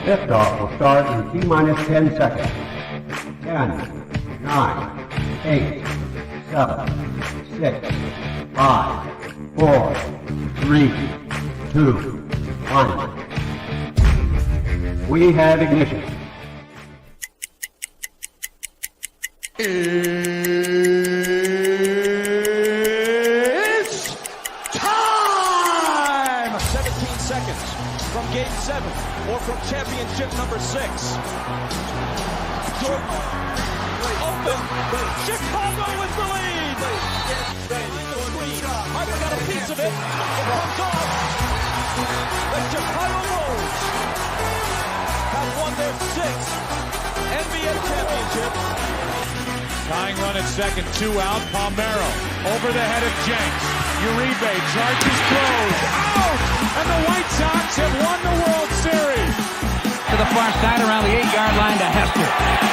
Liftoff will start in T-minus 10 seconds. 10, 9, 8, 7, 6, 5, 4, 3, 2, 1. We have ignition. It's time! 17 seconds from Game 7 or from championship number 6. Jordan, open. Chicago with the lead. Harper got a piece of it. It comes off. The Chicago Bulls have won their 6th NBA championship. Tying run at second, 2 out. Palmero over the head of Jenks. Uribe charges, throws, out! And the White Sox have won the World Series. To the far side around the 8-yard line to Hester.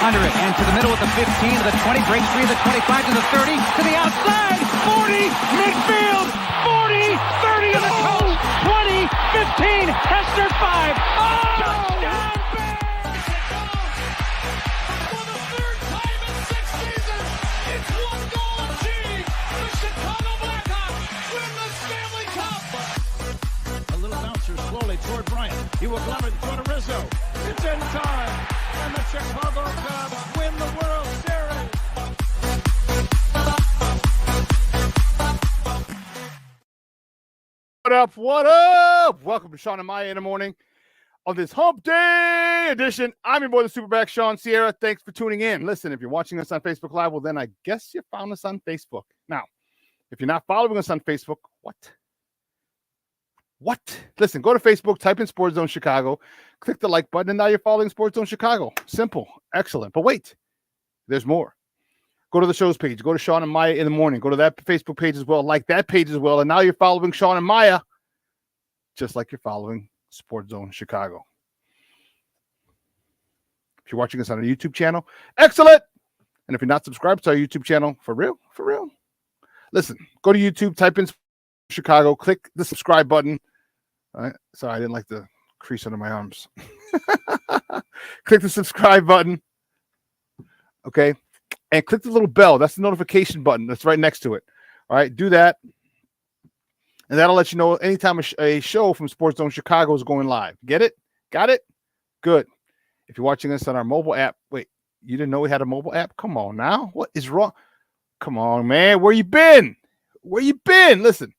Under it and to the middle with the 15 to the 20. Breaks free to the 25 to the 30 to the outside. 40 midfield. 40 30 in the coast. 20 15 Hester 5. Oh! Touchdown! Toward Bryant. He will glove it toward Rizzo. It's in time. And the Chicago Cubs win the World Series. What up? What up? Welcome to Shawn and Maya in the morning on this Hump Day edition. I'm your boy, the SuperBack, Shawn Sierra. Thanks for tuning in. Listen, if you're watching us on Facebook Live, well, then I guess you found us on Facebook. Now, if you're not following us on Facebook, what? Listen, go to Facebook, type in Sports Zone Chicago, click the like button, and now you're following Sports Zone Chicago. Simple. Excellent. But wait, there's more. Go to the show's page. Go to Shawn and Maya in the morning. Go to that Facebook page as well. Like that page as well. And now you're following Shawn and Maya, just like you're following Sports Zone Chicago. If you're watching us on our YouTube channel, excellent. And if you're not subscribed to our YouTube channel, for real, listen, go to YouTube, type in Chicago, click the subscribe button. All right. Sorry, I didn't like the crease under my arms. Click the subscribe button. Okay. And click the little bell. That's the notification button that's right next to it. All right. Do that. And that'll let you know anytime a show from Sports Zone Chicago is going live. Get it? Got it? Good. If you're watching us on our mobile app, wait, you didn't know we had a mobile app? Come on now. What is wrong? Come on, man. Where you been? Listen.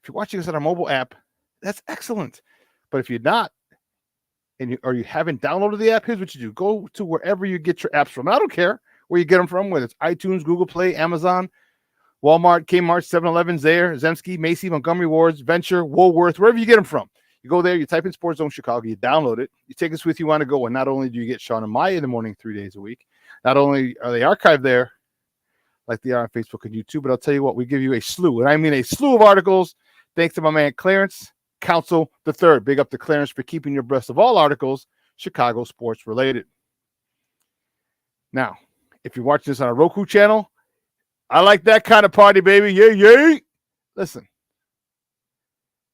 If you're watching us on our mobile app, that's excellent. But if you're not, and you haven't downloaded the app, here's what you do. Go to wherever you get your apps from. I don't care where you get them from, whether it's iTunes, Google Play, Amazon, Walmart, Kmart, 7-Eleven, Zayre, Zemsky, Macy, Montgomery Wards, Venture, Woolworth, wherever you get them from. You go there, you type in Sports Zone Chicago, you download it, you take us with you on the go, and not only do you get Shawn and Maya in the morning 3 days a week, not only are they archived there, like they are on Facebook and YouTube, but I'll tell you what, we give you a slew, and I mean a slew of articles, thanks to my man Clarence Council III. Big up to Clarence for keeping you abreast of all articles Chicago sports related. Now, if you're watching this on a Roku channel, I like that kind of party, baby. Yay. Listen,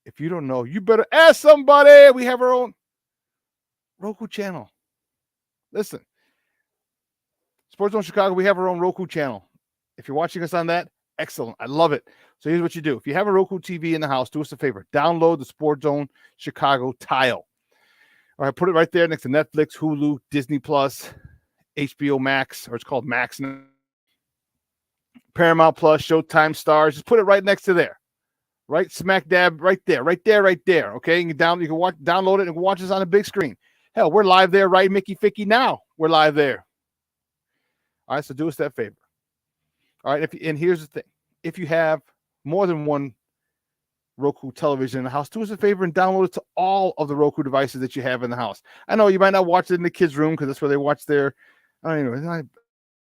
if you don't know, you better ask somebody. We have our own Roku channel. Listen, Sports Zone Chicago, we have our own Roku channel. If you're watching us on that, excellent. I love it. So here's what you do. If you have a Roku TV in the house, do us a favor. Download the Sports Zone Chicago tile. All right, put it right there next to Netflix, Hulu, Disney Plus, HBO Max, or it's called Max now. Paramount Plus, Showtime, Stars. Just put it right next to there. Right smack dab right there. Okay, you can download it and watch us on a big screen. Hell, we're live there, right, Mickey Ficky? Now we're live there. All right, so do us that favor. All right, and here's the thing. If you have more than one Roku television in the house, do us a favor and download it to all of the Roku devices that you have in the house. I know you might not watch it in the kids' room because that's where they watch their, I don't know,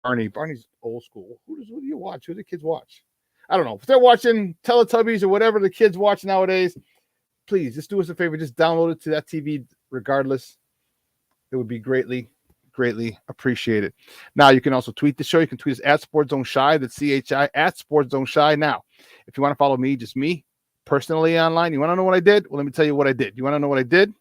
Barney's old school. Who do you watch? Who do the kids watch? I don't know. If they're watching Teletubbies or whatever the kids watch nowadays, please just do us a favor. Just download it to that TV regardless. It would be greatly appreciated. Now, you can also tweet the show. You can tweet us at SportsZoneShy. That's CHI at SportsZoneShy. Now, if you want to follow me, just me, personally online, you want to know what I did? Well, let me tell you what I did. You want to know what I did?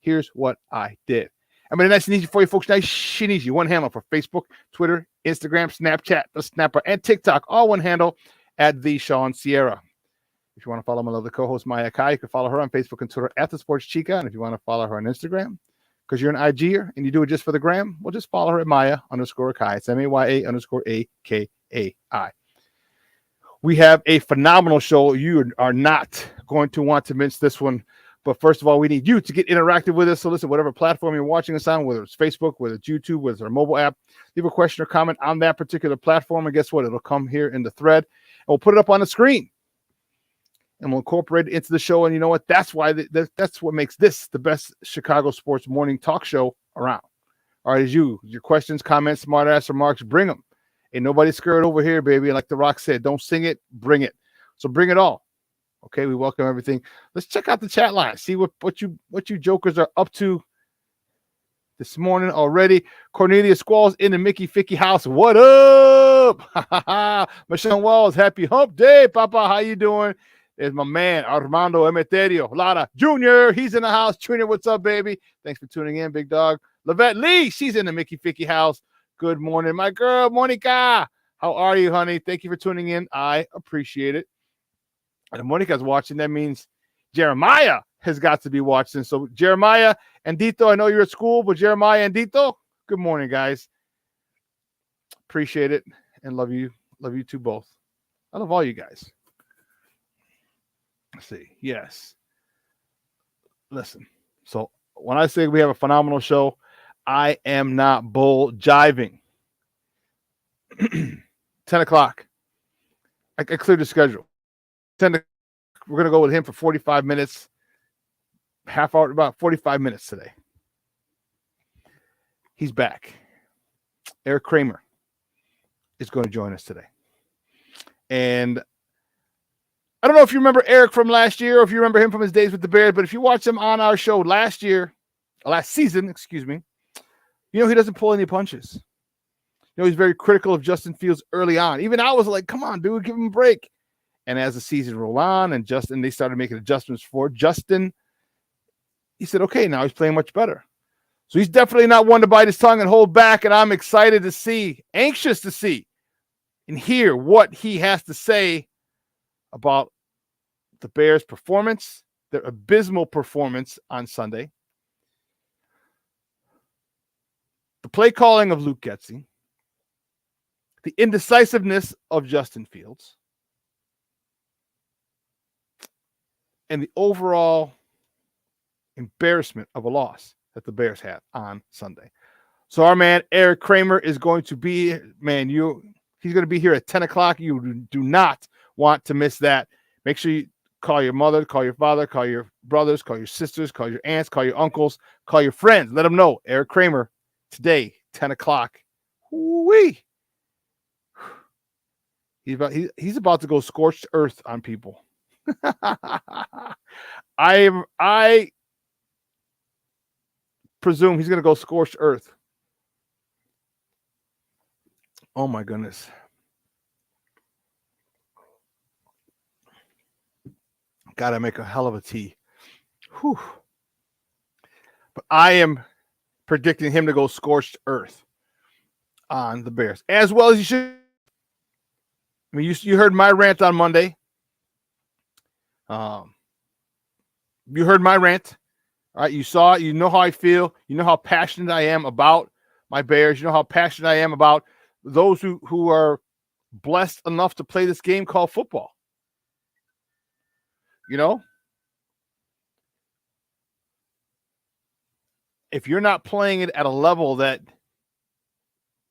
Here's what I did. I mean, nice and easy for you folks. Nice and easy. One handle for Facebook, Twitter, Instagram, Snapchat, the Snapper, and TikTok. All one handle at the Shawn Sierra. If you want to follow my lovely co-host Maya Kai, you can follow her on Facebook and Twitter at the Sports Chica. And if you want to follow her on Instagram, because you're an IGer and you do it just for the gram, well, just follow her at Maya_Kai. It's MAYA_AKAI. We have a phenomenal show. You are not going to want to miss this one. But first of all, we need you to get interactive with us. So listen, whatever platform you're watching us on, whether it's Facebook, whether it's YouTube, whether it's our mobile app, leave a question or comment on that particular platform. And guess what? It'll come here in the thread. And we'll put it up on the screen. And we'll incorporate it into the show. And you know what? That's why that's what makes this the best Chicago sports morning talk show around. All right, your questions, comments, smart ass remarks, bring them. Ain't nobody scared over here, baby. Like The Rock said, don't sing it, bring it. So bring it all. Okay, we welcome everything. Let's check out the chat line. See what you jokers are up to this morning already. Cornelia Squalls in the Mickey Ficky house. What up? Michelle Walls, happy hump day, Papa. How you doing? There's my man, Armando Emeterio. Lara Jr., he's in the house. Junior, what's up, baby? Thanks for tuning in, big dog. Lavette Lee, she's in the Mickey Ficky house. Good morning, my girl, Monica. How are you, honey? Thank you for tuning in. I appreciate it. And Monica's watching. That means Jeremiah has got to be watching. So Jeremiah and Dito, I know you're at school, but Jeremiah and Dito, good morning, guys. Appreciate it and love you. Love you too both. I love all you guys. Let's see. Yes. Listen. So when I say we have a phenomenal show, I am not bull jiving. 10 o'clock. I cleared the schedule. We're going to go with him for 45 minutes. Half hour, about 45 minutes today. He's back. Eric Kramer is going to join us today. And I don't know if you remember Eric from last year or if you remember him from his days with the Bears, but if you watch him on our show last season, excuse me, you know he doesn't pull any punches. You know, he's very critical of Justin Fields early on. Even I was like, come on, dude, give him a break. And as the season rolled on and they started making adjustments for Justin, he said, okay, now he's playing much better. So he's definitely not one to bite his tongue and hold back. And I'm excited to see, anxious to see and hear what he has to say about the Bears' performance, their abysmal performance on Sunday, the play calling of Luke Getsy, the indecisiveness of Justin Fields, and the overall embarrassment of a loss that the Bears had on Sunday. So our man, Eric Kramer, is going to be, he's going to be here at 10 o'clock. You do not want to miss that. Make sure you call your mother, call your father, call your brothers, call your sisters, call your aunts, call your uncles, call your friends. Let them know. Eric Kramer, today, 10 o'clock. Woo-wee. He's about to go scorched earth on people. I presume he's going to go scorched earth. Oh my goodness. Gotta make a hell of a tea. Whew. But I am predicting him to go scorched earth on the Bears, as well as you should. I mean, you heard my rant on Monday. You heard my rant. All right, you saw it. You know how I feel. You know how passionate I am about my Bears. You know how passionate I am about those who are blessed enough to play this game called football. You know, if you're not playing it at a level that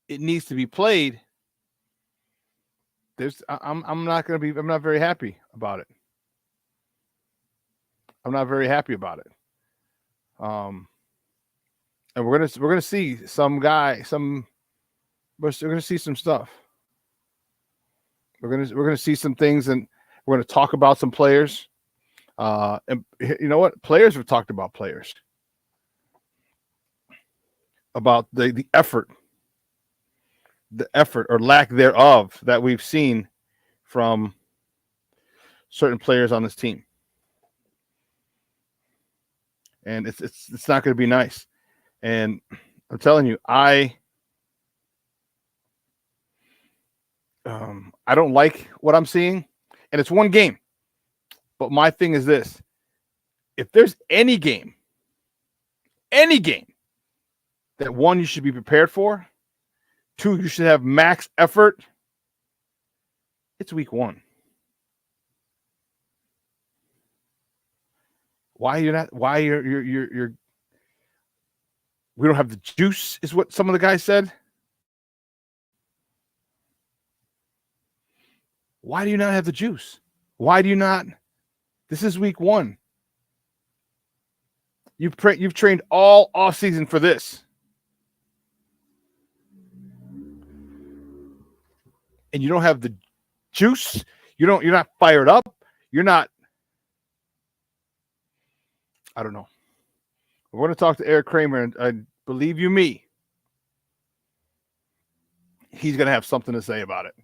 it needs to be played, I'm not very happy about it. I'm not very happy about it. And we're gonna see we're gonna see some stuff. We're gonna see some things, and we're gonna talk about some players. And you know what? Players have talked about players, about the effort or lack thereof that we've seen from certain players on this team. and it's not going to be nice. And I'm telling you, I don't like what I'm seeing, and it's one game. But my thing is this: if there's any game that one you should be prepared for, two you should have max effort, it's week 1. Why you're not? Why you're? We don't have the juice, is what some of the guys said. Why do you not have the juice? Why do you not? This is week 1. You've trained all off season for this, and you don't have the juice. You're not fired up. You're not. I don't know. We're going to talk to Eric Kramer, and believe you me, he's going to have something to say about it.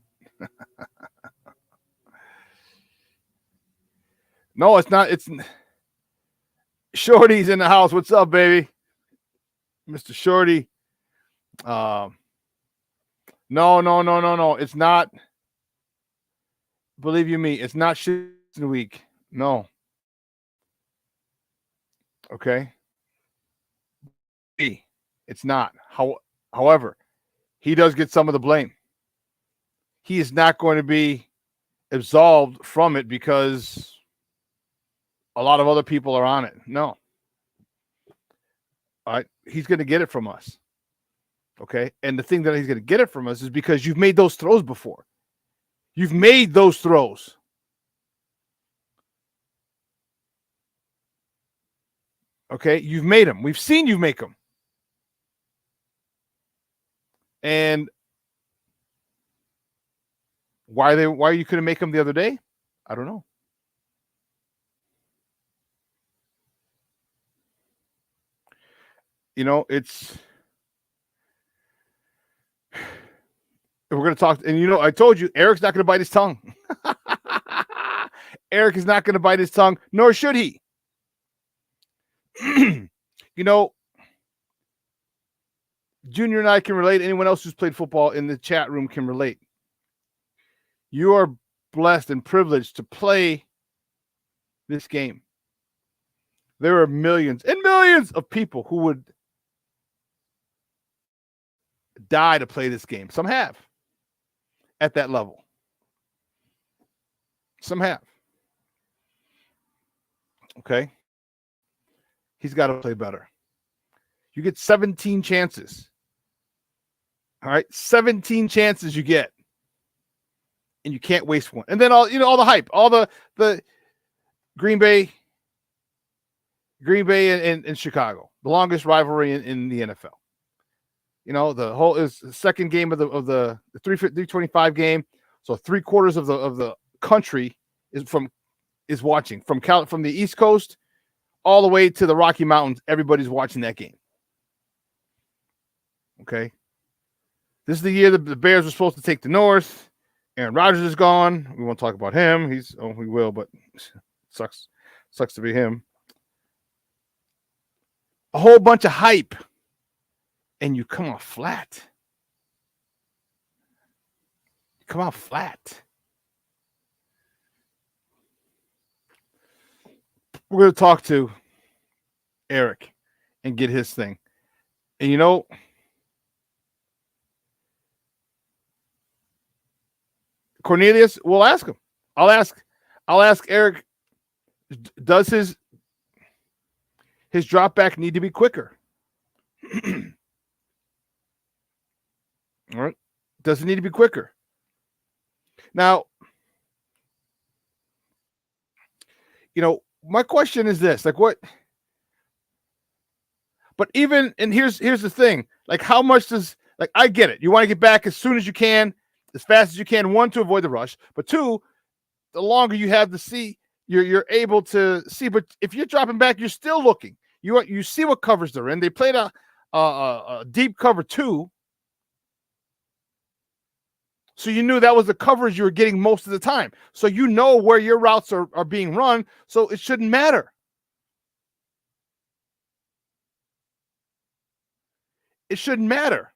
No, it's not. It's Shorty's in the house. What's up, baby? Mr. Shorty. No. It's not. Believe you me, it's not shit week. No. Okay. It's not. However, he does get some of the blame. He is not going to be absolved from it because a lot of other people are on it. No. All right. He's going to get it from us. Okay. And the thing that he's going to get it from us is because you've made those throws before. You've made those throws. Okay. You've made them. We've seen you make them. And why you couldn't make them the other day? I don't know. You know, we're going to talk. And, you know, I told you, Eric's not going to bite his tongue. Eric is not going to bite his tongue, nor should he. You know, Junior and I can relate. Anyone else who's played football in the chat room can relate. You are blessed and privileged to play this game. There are millions and millions of people who would die to play this game. Some have at that level. Some have. Okay. He's got to play better. You get 17 chances. All right. 17 chances you get. And you can't waste one. And then all the hype, all the Green Bay and Chicago, the longest rivalry in the NFL. You know, the whole is the second game of the 325 game. So 3/4 of the country is watching from the East Coast all the way to the Rocky Mountains. Everybody's watching that game. Okay. This is the year the Bears were supposed to take the North. Aaron Rodgers is gone. We won't talk about him. We will, but sucks to be him. A whole bunch of hype, and you come out flat. You come out flat. We're going to talk to Eric and get his thing. And, you know, Cornelius, we'll ask him. I'll ask Eric, does his drop back need to be quicker? All right. Does it need to be quicker? Now, you know, my question is this, like what? But even, and here's the thing, like how much does, like, I get it. You want to get back as soon as you can, as fast as you can, one, to avoid the rush, but two, the longer you have to see, you're able to see. But if you're dropping back, you're still looking. You see what covers they're in. They played a deep cover 2. So you knew that was the coverage you were getting most of the time. So you know where your routes are being run, so it shouldn't matter. it shouldn't matter.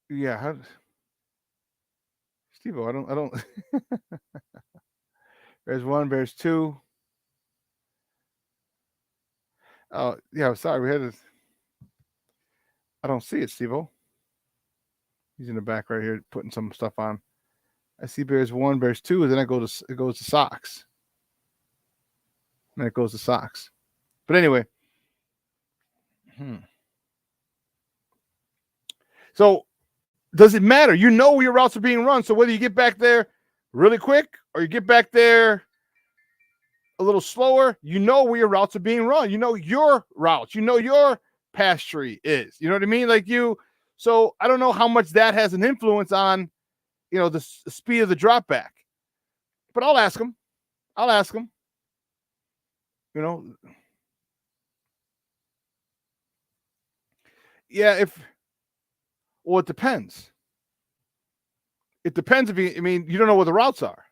Yeah, Steve-O, I don't. There's one, there's two. Oh, yeah, sorry, we had this. I don't see it, Steve-O. He's in the back right here putting some stuff on. I see Bears 1, Bears 2, and then it goes to Sox. And then it goes to Sox. But anyway. So does it matter? You know where your routes are being run. So whether you get back there really quick or you get back there a little slower, you know where your routes are being run. You know your routes. You know your pass tree is. You know what I mean? So I don't know how much that has an influence on, the speed of the drop back. But I'll ask him. Yeah, well, it depends. It depends if you don't know where the routes are.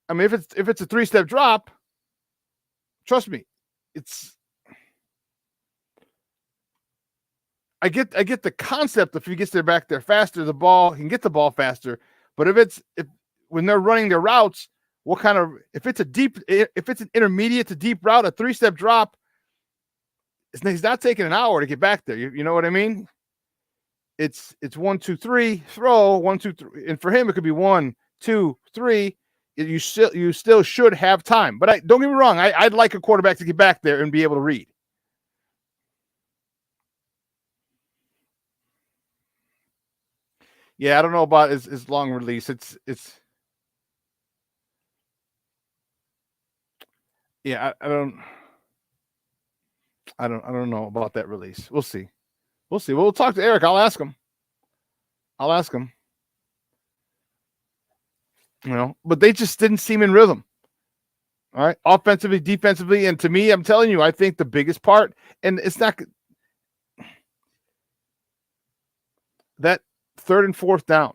I mean, if it's a 3-step drop, trust me, I get the concept if he gets there back there faster, he can get the ball faster. But if when they're running their routes, if it's an intermediate to deep route, a 3-step drop, he's not taking an hour to get back there. You know what I mean? It's 1, 2, 3, throw 1, 2, 3, and for him it could be 1, 2, 3. You still should have time. But don't get me wrong, I'd like a quarterback to get back there and be able to read. Yeah, I don't know about his long release. Yeah, I don't know about that release. We'll see. We'll talk to Eric. I'll ask him. But they just didn't seem in rhythm. All right, offensively, defensively, and to me, I'm telling you, I think the biggest part, and it's not that 3rd and 4th down.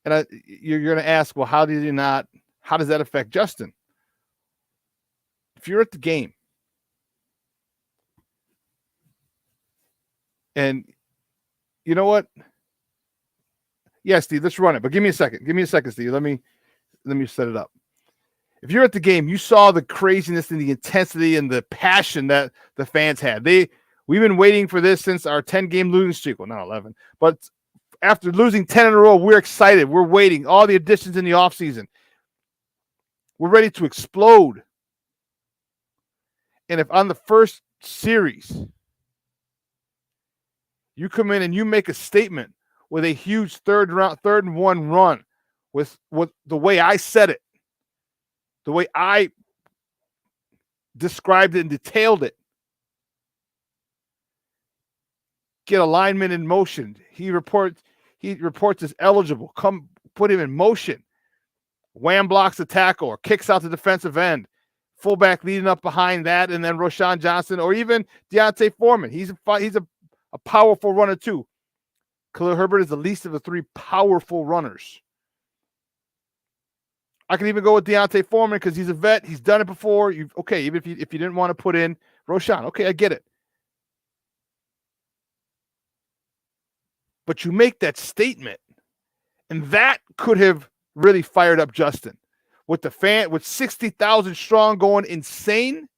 And you're going to ask, well, how does that affect Justin? If you're at the game and you know what? Yeah, Steve, let's run it. But give me a second, Steve. Let me set it up. If you're at the game, you saw the craziness and the intensity and the passion that the fans had. We've been waiting for this since our 10-game losing streak. Well, not 11, but after losing 10 in a row, we're excited. We're waiting. All the additions in the offseason. We're ready to explode. And if on the first series, you come in and you make a statement with a huge 3rd and 1 run with the way I said it, the way I described it and detailed it. Get a lineman in motion. He reports as eligible. Come put him in motion. Wham blocks the tackle or kicks out the defensive end. Fullback leading up behind that, and then Roshan Johnson or even Deontay Foreman. He's a powerful runner too. Khalil Herbert is the least of the 3 powerful runners. I can even go with Deontay Foreman because he's a vet. He's done it before. Even if you didn't want to put in Roshan, okay, I get it. But you make that statement, and that could have really fired up Justin. With 60,000 strong going insane.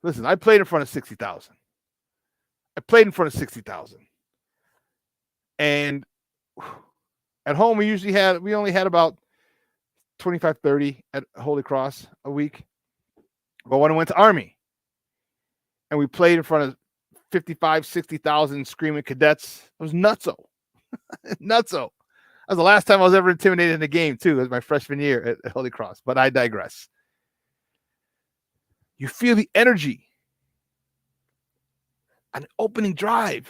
Listen, I played in front of 60,000. And at home, we only had about 25, 30 at Holy Cross a week. But when I went to Army and we played in front of 55, 60,000 screaming cadets, it was nutso. Nutso. That was the last time I was ever intimidated in a game, too. It was my freshman year at Holy Cross. But I digress. You feel the energy. An opening drive.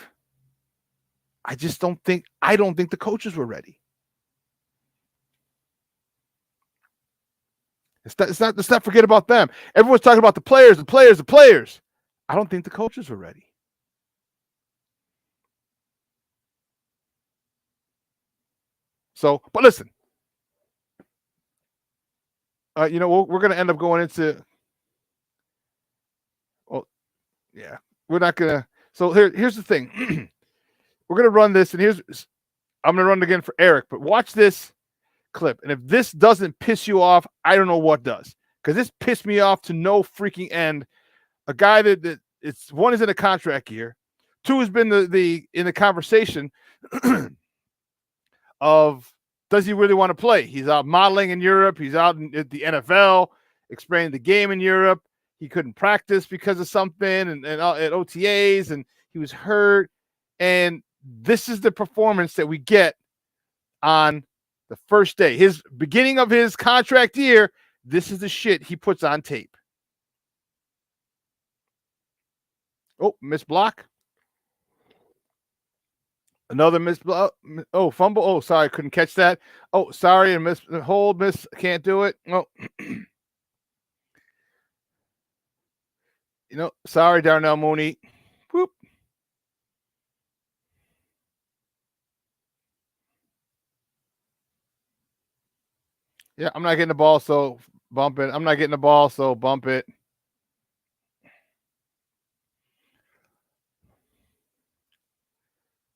I don't think the coaches were ready. Let's not forget about them. Everyone's talking about the players. I don't think the coaches were ready. So, but listen, we're going to end up going into. Well, yeah, we're not going to. So here's the thing. We're going to run this, and I'm going to run it again for Eric, but watch this clip. And if this doesn't piss you off, I don't know what does, because this pissed me off to no freaking end. A guy that it's one is in a contract year, two has been in the conversation of does he really want to play? He's out modeling in Europe. He's out at the NFL, explaining the game in Europe. He couldn't practice because of something and at OTAs, and he was hurt. And this is the performance that we get on the first day. His beginning of his contract year, this is the shit he puts on tape. Oh, miss block. Another miss block. Oh, fumble. Oh, sorry, couldn't catch that. Oh, sorry, and miss hold, miss, can't do it. Oh. Sorry, Darnell Mooney. Whoop. Yeah, I'm not getting the ball, so bump it. I'm not getting the ball, so bump it.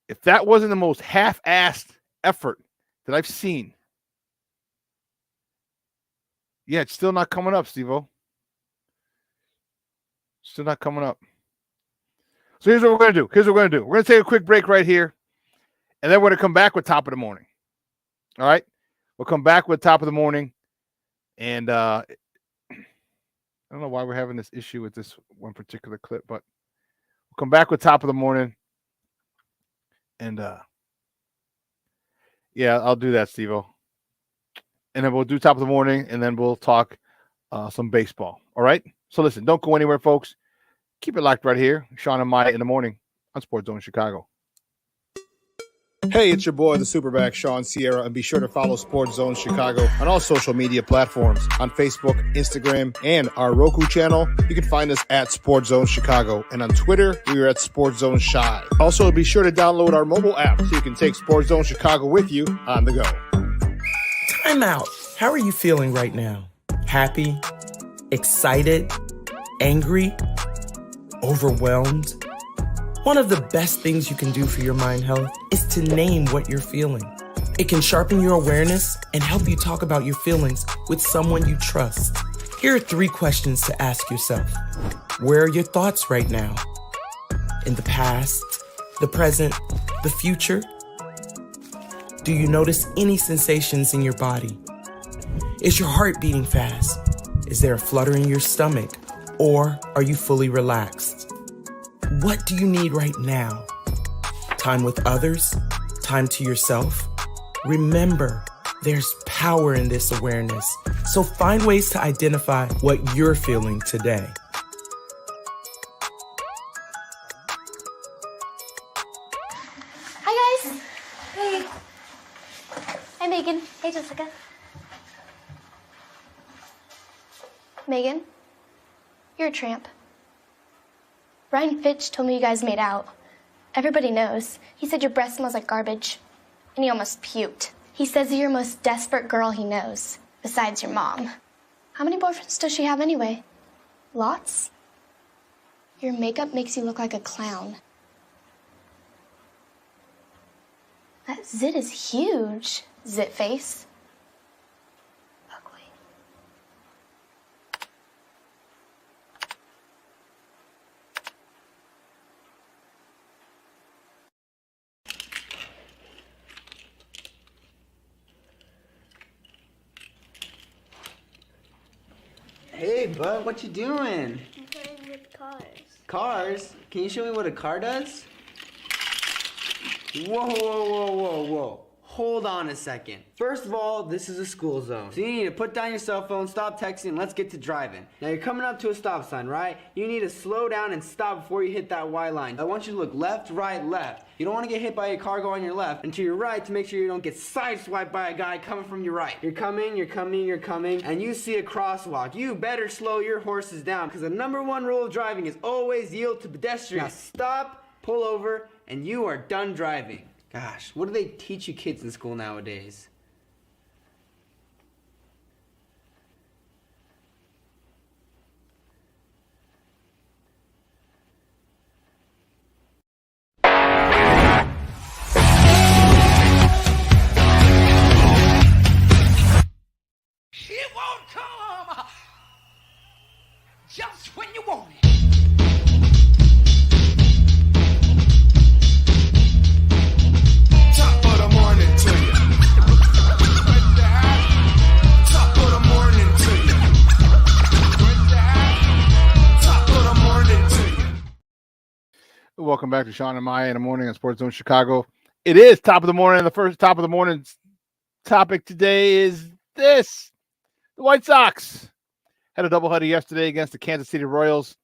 If that wasn't the most half-assed effort that I've seen, yeah, it's still not coming up, Steve-O. Still not coming up. So here's what we're going to do. We're going to take a quick break right here, and then we're going to come back with top of the morning. All right? We'll come back with top of the morning, and I don't know why we're having this issue with this one particular clip, but we'll come back with top of the morning, and yeah, I'll do that, Steve-O. And then we'll do top of the morning, and then we'll talk some baseball. All right? So listen, don't go anywhere, folks. Keep it locked right here. Shawn and Maya in the morning on Sports Zone Chicago. Hey, it's your boy, the SuperBack, Shawn Sierra, and be sure to follow Sports Zone Chicago on all social media platforms, on Facebook, Instagram, and our Roku channel. You can find us at Sports Zone Chicago, and on Twitter, we are at Sports Zone Shy. Also, be sure to download our mobile app so you can take Sports Zone Chicago with you on the go. Time out. How are you feeling right now? Happy? Excited? Angry? Overwhelmed? One of the best things you can do for your mind health is to name what you're feeling. It can sharpen your awareness and help you talk about your feelings with someone you trust. Here are 3 questions to ask yourself. Where are your thoughts right now? In the past, the present, the future? Do you notice any sensations in your body? Is your heart beating fast? Is there a flutter in your stomach? Or are you fully relaxed? What do you need right now? Time with others? Time to yourself? Remember, there's power in this awareness. So find ways to identify what you're feeling today. Hi, guys. Hey. Hi, Megan. Hey, Jessica. Megan, you're a tramp. Brian Fitch told me you guys made out. Everybody knows. He said your breath smells like garbage. And he almost puked. He says you're the most desperate girl he knows, besides your mom. How many boyfriends does she have anyway? Lots? Your makeup makes you look like a clown. That zit is huge, zit face. Ugly. Hey, bud, what you doing? I'm playing with cars. Cars? Can you show me what a car does? Whoa, whoa, whoa, whoa, whoa. Hold on a second. First of all, this is a school zone. So you need to put down your cell phone, stop texting, and let's get to driving. Now you're coming up to a stop sign, right? You need to slow down and stop before you hit that Y line. I want you to look left, right, left. You don't want to get hit by a car going on your left, and to your right to make sure you don't get sideswiped by a guy coming from your right. You're coming, and you see a crosswalk. You better slow your horses down, because the #1 rule of driving is always yield to pedestrians. Now stop, pull over, and you are done driving. Gosh, what do they teach you kids in school nowadays? Welcome back to Shawn and Maya in the morning on Sports Zone Chicago. It is top of the morning. The first top of the morning topic today is this. The White Sox had a doubleheader yesterday against the Kansas City Royals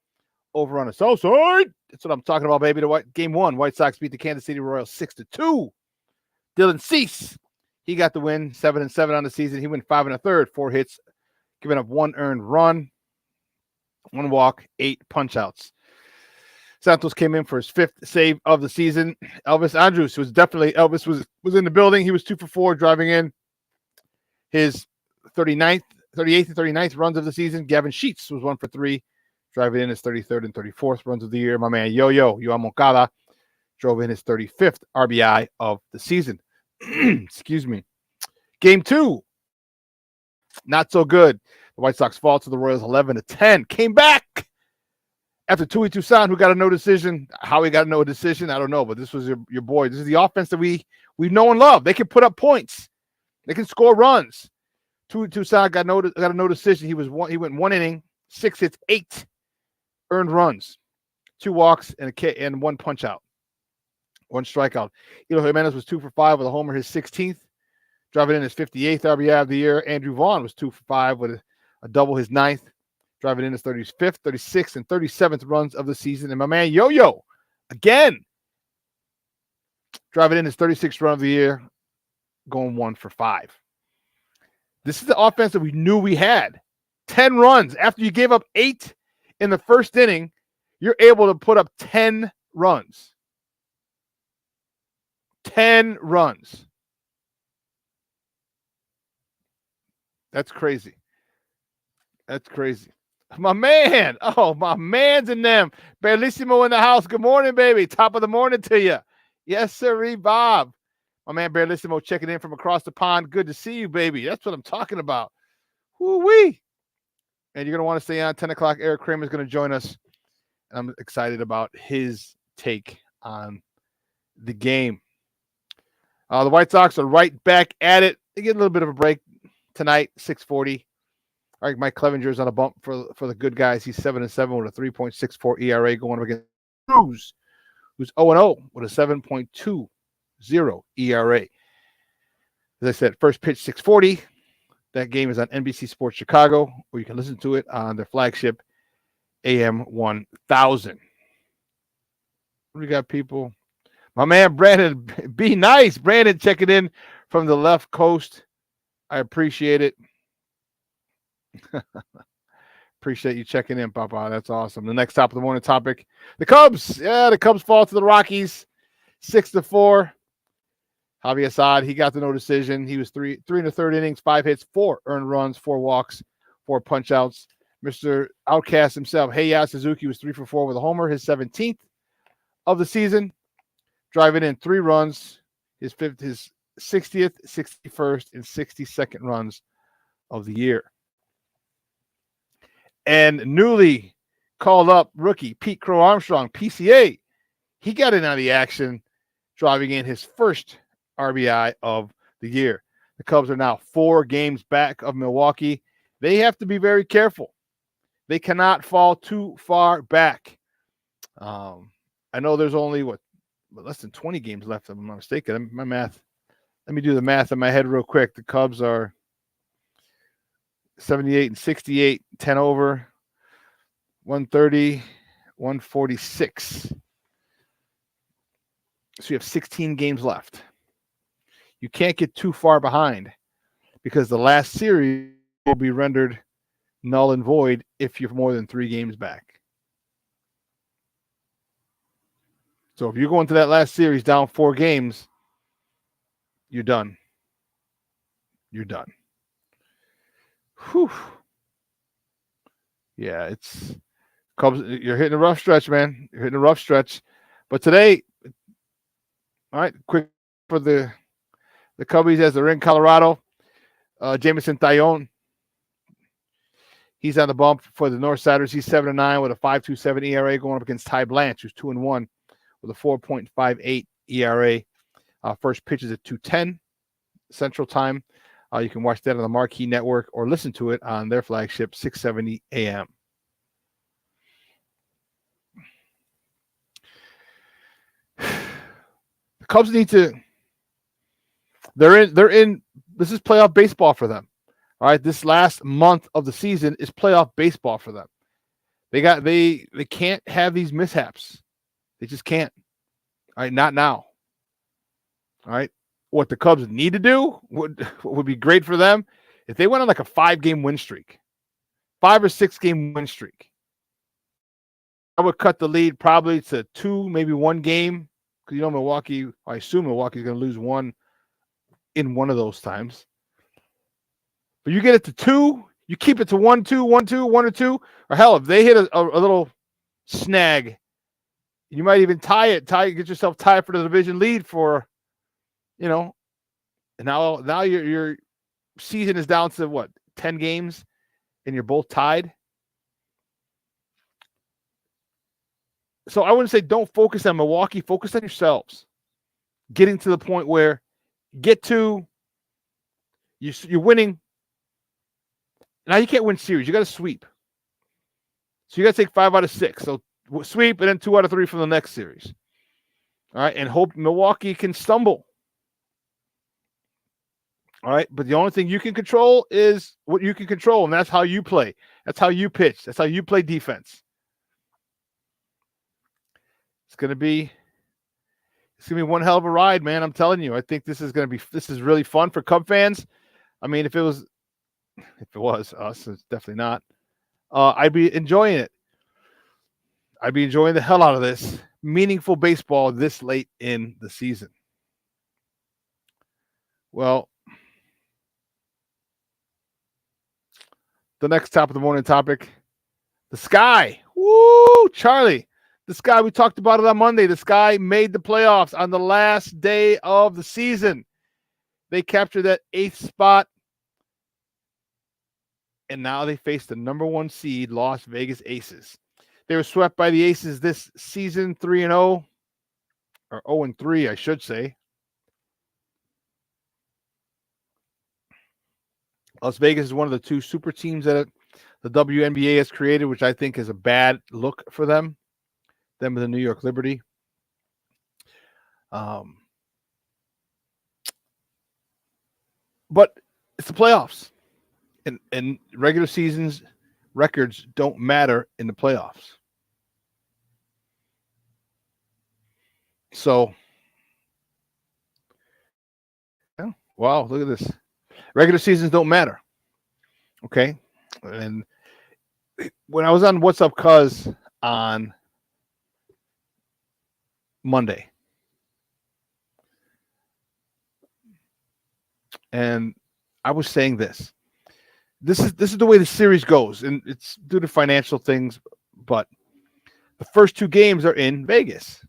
over on the south side. That's what I'm talking about, baby. Game one, White Sox beat the Kansas City Royals 6-2. Dylan Cease, he got the win, 7-7 on the season. He went 5 1/3, 4 hits, giving up 1 earned run, 1 walk, 8 punch-outs. Santos came in for his 5th save of the season. Elvis Andrus was in the building. He was 2 for 4 driving in his 38th and 39th runs of the season. Gavin Sheets was 1 for 3, driving in his 33rd and 34th runs of the year. My man Yoan Moncada drove in his 35th RBI of the season. Excuse me. Game 2, not so good. The White Sox fall to the Royals 11-10. Came back after Tui Toussaint, who got a no decision. How he got a no decision, I don't know, but this was your boy. This is the offense that we know and love. They can put up points. They can score runs. Tui Toussaint got a no decision. He went 1 inning, 6 hits, 8 earned runs, 2 walks, and 1 punch out, 1 strikeout. Eloy Jimenez was 2 for 5 with a homer, his 16th, driving in his 58th RBI of the year. Andrew Vaughn was 2 for 5 with a double, his 9th, driving in his 35th, 36th, and 37th runs of the season. And my man Yo-Yo, again, driving in his 36th run of the year, going 1 for 5. This is the offense that we knew we had. 10 runs. After you gave up 8 in the first inning, you're able to put up 10 runs. 10 runs. That's crazy. That's crazy. My man. Oh, my man's in them. Bellissimo in the house. Good morning, baby. Top of the morning to you. Yes, sir, Bob. My man Bellissimo checking in from across the pond. Good to see you, baby. That's what I'm talking about. Woo-wee. And you're going to want to stay on. 10 o'clock, Eric Kramer is going to join us. And I'm excited about his take on the game. The White Sox are right back at it. They get a little bit of a break tonight, 6:40. All right, Mike Clevenger's on a bump for the good guys. He's 7-7 with a 3.64 ERA going up against Cruz, who's 0-0 with a 7.20 ERA. As I said, first pitch 6:40. That game is on NBC Sports Chicago, or you can listen to it on their flagship AM 1000. We got people. My man Brandon, be nice. Brandon checking in from the left coast. I appreciate it. Appreciate you checking in, Papa. That's awesome. The next top of the morning topic, the Cubs. Yeah, the Cubs fall to the Rockies 6-4. Javi Assad, he got the no decision. He was 3 1/3 innings, 5 hits, 4 earned runs, 4 walks, 4 punch outs. Mr. Outcast himself, Heiya Suzuki, was 3 for 4 with a homer, his 17th of the season, driving in 3 runs, his 60th, 61st, and 62nd runs of the year. And newly called up rookie Pete Crow Armstrong, PCA, he got in on the action, driving in his first RBI of the year. The Cubs are now 4 games back of Milwaukee. They have to be very careful. They cannot fall too far back. I know there's only less than 20 games left, if I'm not mistaken. My math. Let me do the math in my head real quick. The Cubs are 78 and 68, 10 over, 130, 146. So you have 16 games left. You can't get too far behind because the last series will be rendered null and void if you're more than 3 games back. So if you go into that last series down 4 games, you're done. You're done. Whew. Yeah, it's Cubs. You're hitting a rough stretch, man. You're hitting a rough stretch. But today, all right, quick for the Cubbies as they're in Colorado. Jameson Taillon, he's on the bump for the Northsiders. He's 7-9 with a 5.27 ERA going up against Ty Blanche, who's 2-1 with a 4.58 ERA. First pitch is at 2:10 Central Time. You can watch that on the Marquee Network or listen to it on their flagship 670 AM. Cubs need to. They're in. This is playoff baseball for them. All right, this last month of the season is playoff baseball for them. They can't have these mishaps. They just can't. All right, not now. All right, what the Cubs need to do would be great for them if they went on like a 5-game win streak, 5 or 6 game win streak. I would cut the lead probably to 2, maybe 1 game, because Milwaukee. I assume Milwaukee's going to lose one in one of those times. But you get it to 2, you keep it to 1-2, 1-2, 1 or 2, or hell, if they hit a little snag, you might even get yourself tied for the division lead for, and now your season is down to what, 10 games, and you're both tied. So I wouldn't say don't focus on Milwaukee, focus on yourselves. Getting to the point where you're winning. Now you can't win series. You got to sweep. So you got to take 5 out of 6. So sweep and then 2 out of 3 from the next series. All right, and hope Milwaukee can stumble. All right, but the only thing you can control is what you can control, and that's how you play. That's how you pitch. That's how you play defense. It's gonna be one hell of a ride, man. I'm telling you. I think this is really fun for Cub fans. I mean, if it was us, it's definitely not. I'd be enjoying it. I'd be enjoying the hell out of this meaningful baseball this late in the season. Well, the next top of the morning topic, the Sky. Woo, Charlie. The Sky, we talked about it on Monday. The Sky made the playoffs on the last day of the season. They captured that 8th spot. And now they face the number 1 seed, Las Vegas Aces. They were swept by the Aces this season, 3-0. Or 0-3, I should say. Las Vegas is one of the 2 super teams that the WNBA has created, which I think is a bad look for them. Them with the New York Liberty. But it's the playoffs. And regular seasons records don't matter in the playoffs. So, wow, look at this. Regular seasons don't matter. Okay? And when I was on What's Up Cuz on Monday, and I was saying this is the way the series goes, and it's due to financial things, but the first 2 games are in Vegas,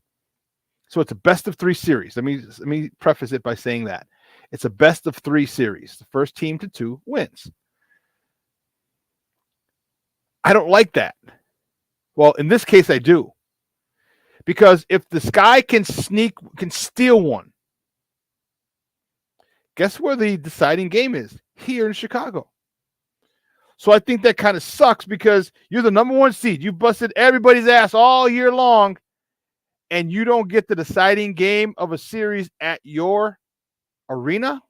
so it's a best of 3 series. Let me preface it by saying that it's a best of 3 series. The first team to 2 wins. I don't like that. Well, in this case, I do. Because if the Sky can steal one, guess where the deciding game is? Here in Chicago. So I think that kind of sucks because you're the number 1 seed. You busted everybody's ass all year long, and you don't get the deciding game of a series at your arena?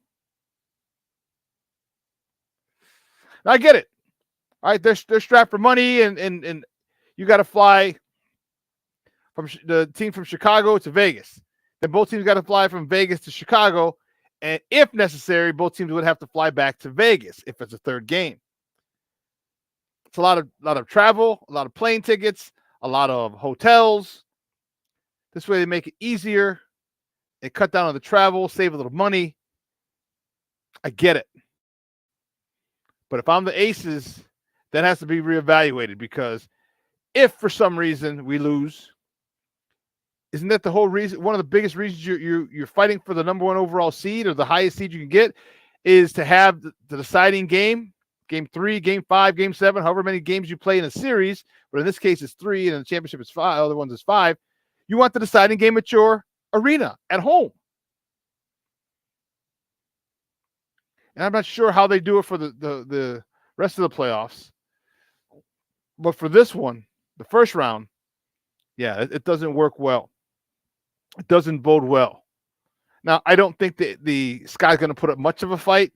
I get it. All right, they're strapped for money, and you got to fly from the team from Chicago to Vegas. Then both teams got to fly from Vegas to Chicago, and if necessary, both teams would have to fly back to Vegas if it's a 3rd game. It's a lot of travel, a lot of plane tickets, a lot of hotels. This way they make it easier. They cut down on the travel, save a little money. I get it. But if I'm the Aces, that has to be reevaluated, because if for some reason we lose, isn't that the whole reason? One of the biggest reasons you're fighting for the number 1 overall seed, or the highest seed you can get, is to have the deciding game, game 3, game 5, game 7, however many games you play in a series. But in this case, it's 3, and the championship is 5. Other ones is 5. You want the deciding game at your arena, at home. And I'm not sure how they do it for the rest of the playoffs. But for this one, the first round, yeah, it doesn't work well. It doesn't bode well. Now, I don't think that the Sky's going to put up much of a fight.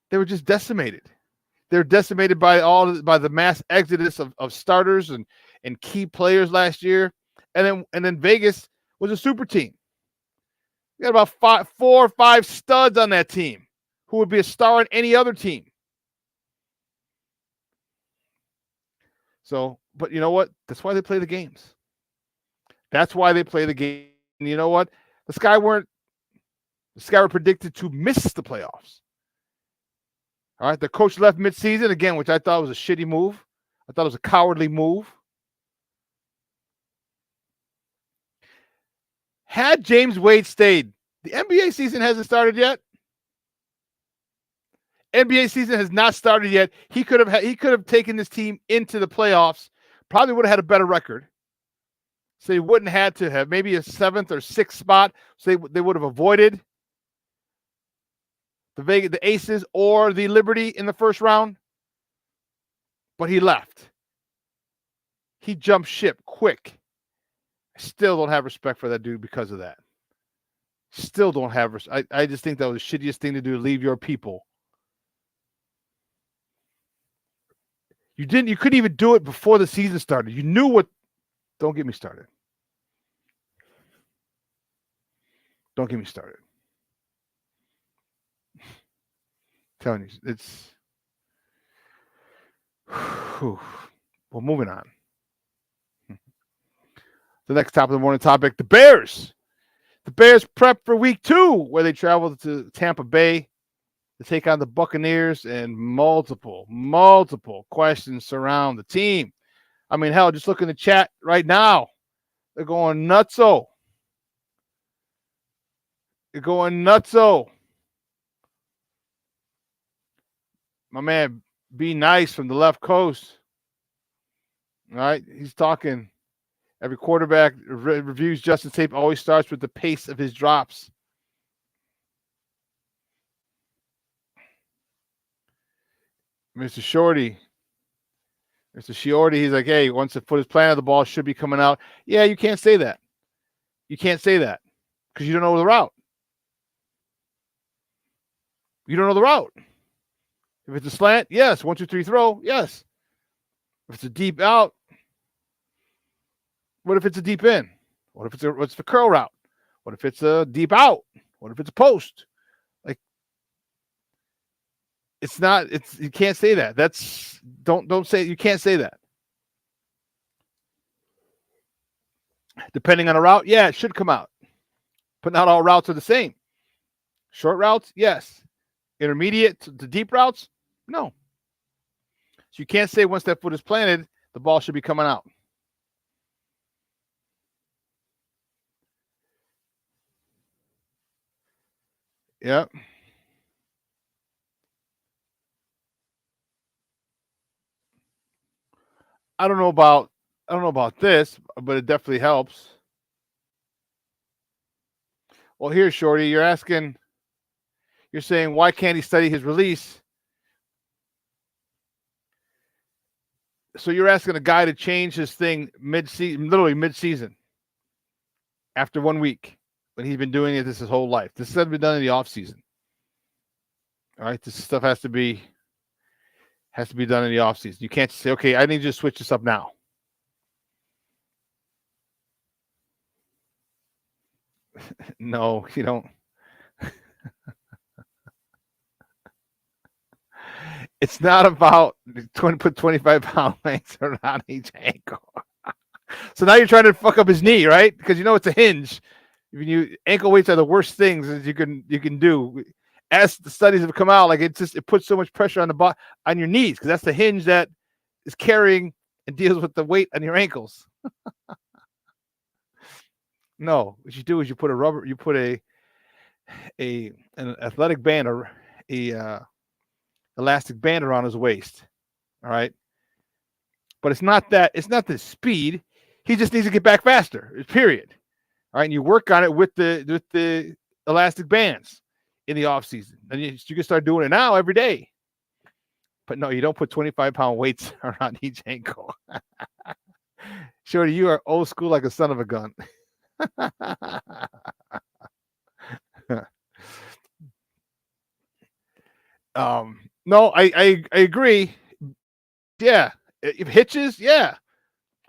They were just decimated. They're decimated by the mass exodus of starters and key players last year. And then Vegas was a super team. You got about 4 or 5 studs on that team who would be a star on any other team. So, but you know what? That's why they play the games. That's why they play the game. And you know what? The Sky were predicted to miss the playoffs. All right, the coach left midseason again, which I thought was a shitty move. I thought it was a cowardly move. Had James Wade stayed, the NBA season hasn't started yet. NBA season has not started yet. He could have taken this team into the playoffs. Probably would have had a better record. So he wouldn't have had to have maybe a 7th or 6th spot. So they would have avoided the Aces or the Liberty in the first round. But he left. He jumped ship quick. I still don't have respect for that dude because of that. Still don't have respect. I just think that was the shittiest thing to do, leave your people. You couldn't even do it before the season started. You knew what. Don't get me started. Don't get me started. I'm telling you, it's. Well, moving on. The next top of the morning topic: the Bears. The Bears prep for week 2, where they travel to Tampa Bay to take on the Buccaneers, and multiple questions surround the team. I mean, hell, just look in the chat right now. They're going nutso. They're going nutso. My man, Be Nice from the left coast. All right, he's talking. Every quarterback reviews Justin tape always starts with the pace of his drops. Mr. Shorty, he's like, hey, once the foot is planted, the ball should be coming out. Yeah, you can't say that. You can't say that because you don't know the route. You don't know the route. If it's a slant, yes. 1, 2, 3 throw, yes. If it's a deep out, what if it's a deep in? What's the curl route? What if it's a deep out? What if it's a post? Like, it's not. You can't say that. Don't say. You can't say that. Depending on the route, yeah, it should come out. But not all routes are the same. Short routes, yes. Intermediate to deep routes, no. So you can't say once that foot is planted, the ball should be coming out. Yep. I don't know about this, but it definitely helps. Well, here, Shorty, you're saying, why can't he study his release? So you're asking a guy to change his thing literally mid-season, after 1 week, when he's been doing it his whole life. This has been done in the off season. All right, this stuff has to be done in the off season. You can't say, okay, I need you to switch this up now. No, you don't. It's not about put 25-pound weights around each ankle. So now you're trying to fuck up his knee, right? Because you know it's a hinge. Ankle weights are the worst things that you can do. As the studies have come out, like it puts so much pressure on your knees, because that's the hinge that is carrying and deals with the weight on your ankles. No, what you do is you put an athletic band or a elastic band around his waist. All right. But it's not the speed. He just needs to get back faster, period. All right. And you work on it with the elastic bands in the off season. And you can start doing it now every day. But no, you don't put 25-pound weights around each ankle. Shorty, you are old school like a son of a gun. No, I agree. Yeah. If hitches, yeah.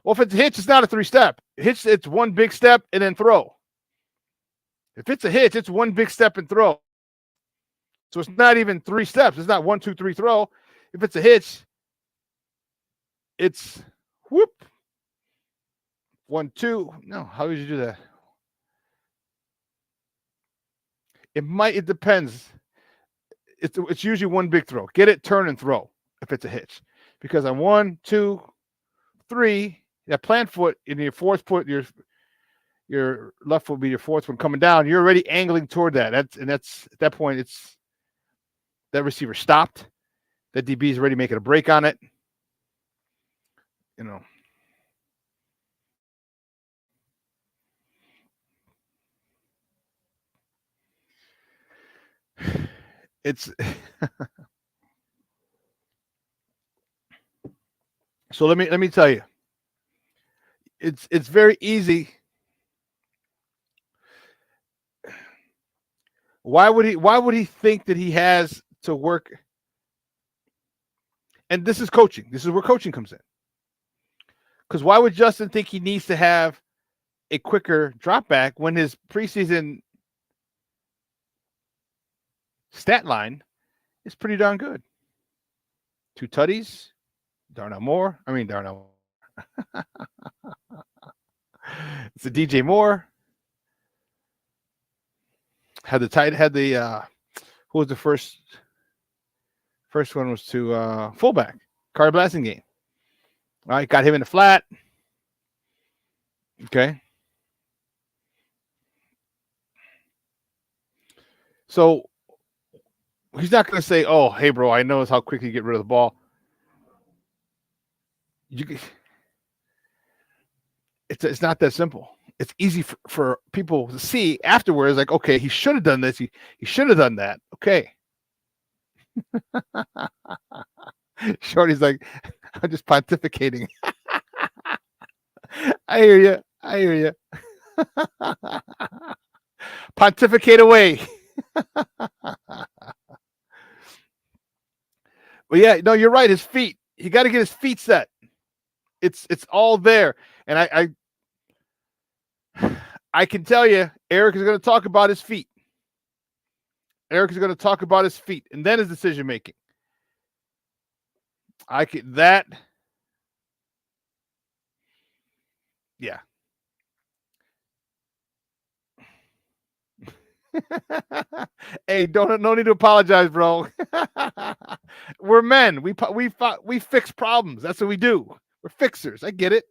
Well, if it's a hitch, it's not a 3-step. Hitch, it's one big step and then throw. If it's a hitch, it's one big step and throw. So it's not even 3 steps. It's not 1, 2, 3 throw. If it's a hitch, it's whoop. 1, 2. No, how would you do that? It depends. It's usually one big throw. Get it, turn, and throw if it's a hitch. Because on 1, 2, 3, that plant foot in your fourth foot, your left foot will be your fourth one coming down. You're already angling toward that. That's at that point, it's that receiver stopped. That DB is already making a break on it. You know. It's so let me tell you. It's very easy. Why would he think that he has to work? And this is coaching. This is where coaching comes in. Because why would Justin think he needs to have a quicker drop back when his preseason stat line is pretty darn good? 2 tutties, Darnell Moore. It's a DJ Moore. Who was the first one was to fullback, Carter Blasting game. All right, got him in the flat. Okay. So he's not going to say, "Oh, hey, bro, I know how quickly you get rid of the ball." It's not that simple. It's easy for people to see afterwards, like, okay, he should have done this. He should have done that. Okay. Shorty's like, I'm just pontificating. I hear you. Pontificate away. But yeah, no, you're right. His feet. He got to get his feet set. It's all there. And I can tell you, Eric is going to talk about his feet. And then his decision making. Yeah. Hey, no need to apologize, bro. We're men. We fix problems. That's what we do. We're fixers. I get it.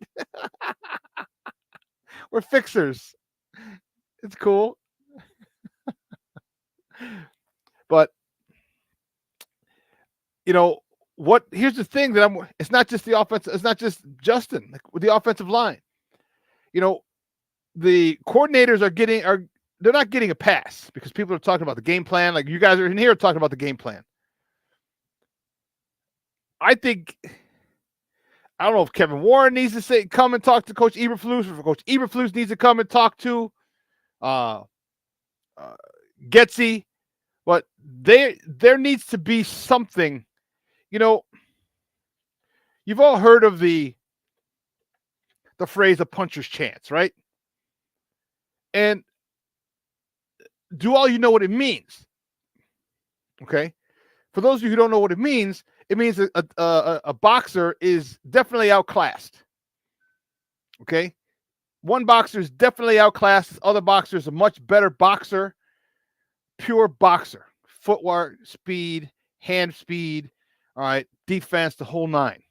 We're fixers. It's cool. But here's the thing that it's not just the offense, it's not just Justin, like with the offensive line. The coordinators they're not getting a pass because people are talking about the game plan. Like you guys are in here talking about the game plan. I don't know if Kevin Warren needs to come and talk to Coach Eberflus, or Coach Eberflus needs to come and talk to Getsy, but there needs to be something. You've all heard of the phrase "a puncher's chance," right? And do all you know what it means? Okay, for those of you who don't know what it means a boxer is definitely outclassed. Okay, one boxer is definitely outclassed. Other boxer is a much better boxer, pure boxer, footwork, speed, hand speed. All right, defense, the whole 9.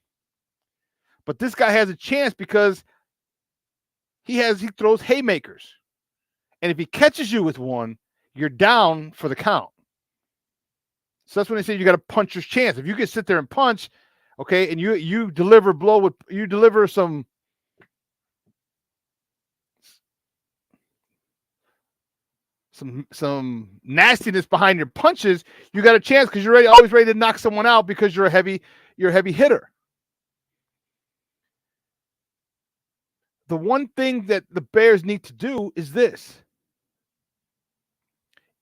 But this guy has a chance because he throws haymakers. And if he catches you with one, you're down for the count. So that's when they say you got a puncher's chance. If you can sit there and punch, okay, and you deliver some nastiness behind your punches, you got a chance because you're always ready to knock someone out because you're a heavy hitter. The one thing that the Bears need to do is this.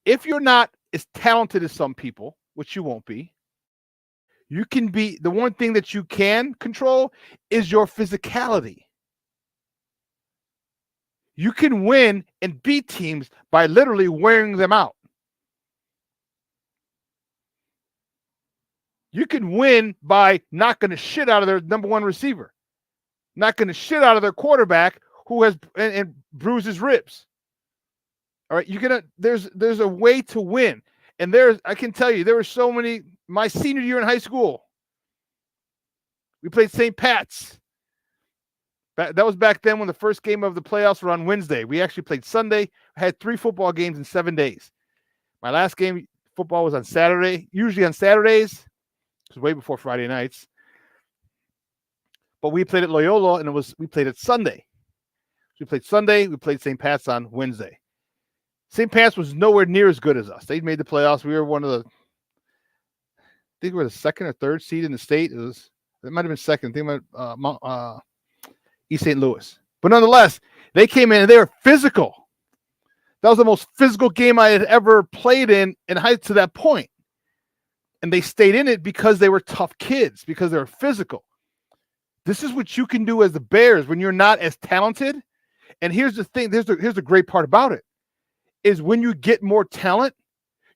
If you're not as talented as some people, which you won't be. You can be, the one thing that you can control is your physicality. You can win and beat teams by literally wearing them out. You can win by knocking the shit out of their number one receiver, knocking the shit out of their quarterback who has and bruised his ribs. All right, there's a way to win. And I can tell you, there were so many. My senior year in high school, we played St. Pat's. That was back then when the first game of the playoffs were on Wednesday. We actually played Sunday. I had 3 football games in 7 days. My last game football was on Saturday, usually on Saturdays. It was way before Friday nights. But we played at Loyola, and we played it Sunday. We played Sunday. We played St. Pat's on Wednesday. St. Pat's was nowhere near as good as us. They made the playoffs. We were I think we were the 2nd or 3rd seed in the state. It might have been 2nd. I think East St. Louis. But nonetheless, they came in and they were physical. That was the most physical game I had ever played in height to that point. And they stayed in it because they were tough kids, because they were physical. This is what you can do as the Bears when you're not as talented. And here's the thing. Here's the great part about it, is when you get more talent,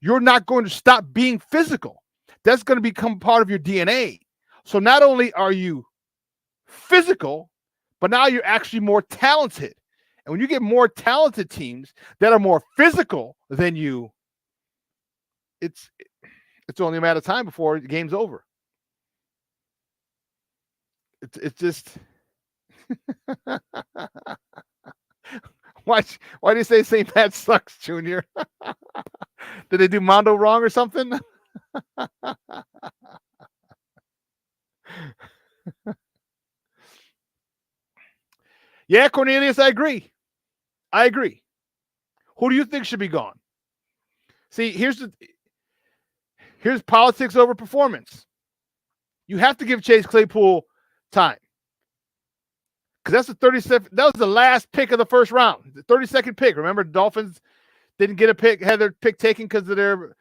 you're not going to stop being physical. That's going to become part of your DNA. So not only are you physical, but now you're actually more talented. And when you get more talented teams that are more physical than you, it's only a matter of time before the game's over. It's just why do you say St. Pat sucks, Junior? Did they do Mondo wrong or something? Yeah, Cornelius, I agree. Who do you think should be gone? See, here's politics over performance. You have to give Chase Claypool time, because that's the 37th. That was the last pick of the first round, the 32nd pick. Remember, Dolphins didn't get a pick, had their pick taken because of their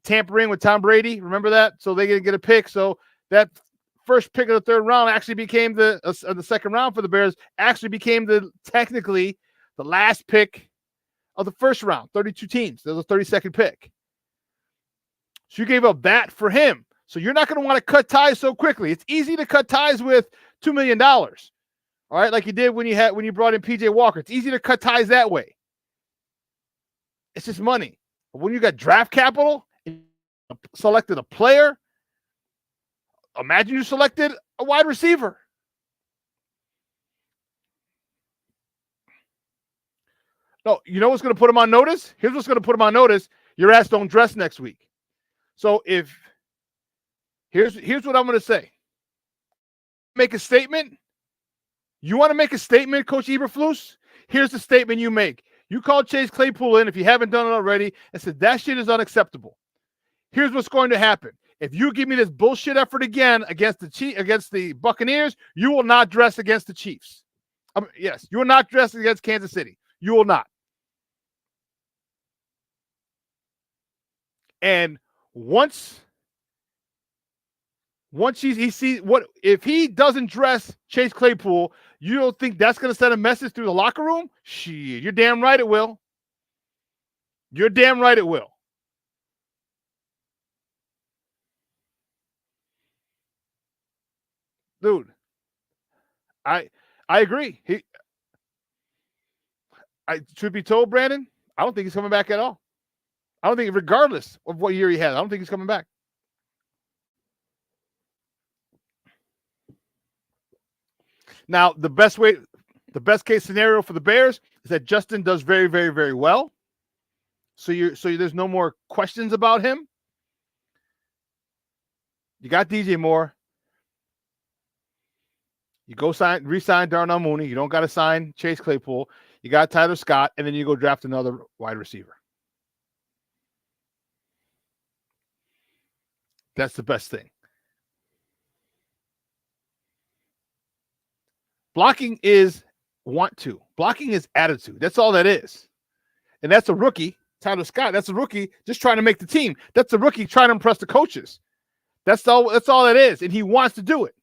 tampering with Tom Brady. Remember that? So they didn't get a pick. So that first pick of the 3rd round actually became the 2nd round for the Bears. Actually became technically the last pick of the 1st round. 32 teams. That was the 32nd pick. So you gave up that for him. So you're not going to want to cut ties so quickly. It's easy to cut ties with $2 million. All right, like you did when you brought in PJ Walker. It's easy to cut ties that way. It's just money. But when you got draft capital, and selected a player, imagine you selected a wide receiver. No, you know what's going to put him on notice? Here's what's going to put him on notice. Your ass don't dress next week. So here's what I'm going to say. Make a statement. You want to make a statement, Coach Eberflus? Here's the statement you make. You call Chase Claypool in, if you haven't done it already, and said that shit is unacceptable. Here's what's going to happen. If you give me this bullshit effort again against the Buccaneers, you will not dress against the Chiefs. Yes, you will not dress against Kansas City. You will not. And once he sees what, if he doesn't dress Chase Claypool, you don't think that's going to send a message through the locker room? Shit, you're damn right it will. You're damn right it will. Dude, I agree. Truth be told, Brandon, I don't think he's coming back at all. I don't think, regardless of what year he has, I don't think he's coming back. Now, the best case scenario for the Bears is that Justin does very, very, very well. So there's no more questions about him. You got DJ Moore. You go re-sign Darnell Mooney. You don't got to sign Chase Claypool. You got Tyler Scott, and then you go draft another wide receiver. That's the best thing. Blocking is want to. Blocking is attitude. That's all that is. And that's a rookie Tyler Scott, that's a rookie just trying to make the team. That's a rookie trying to impress the coaches. That's all it is, and he wants to do it.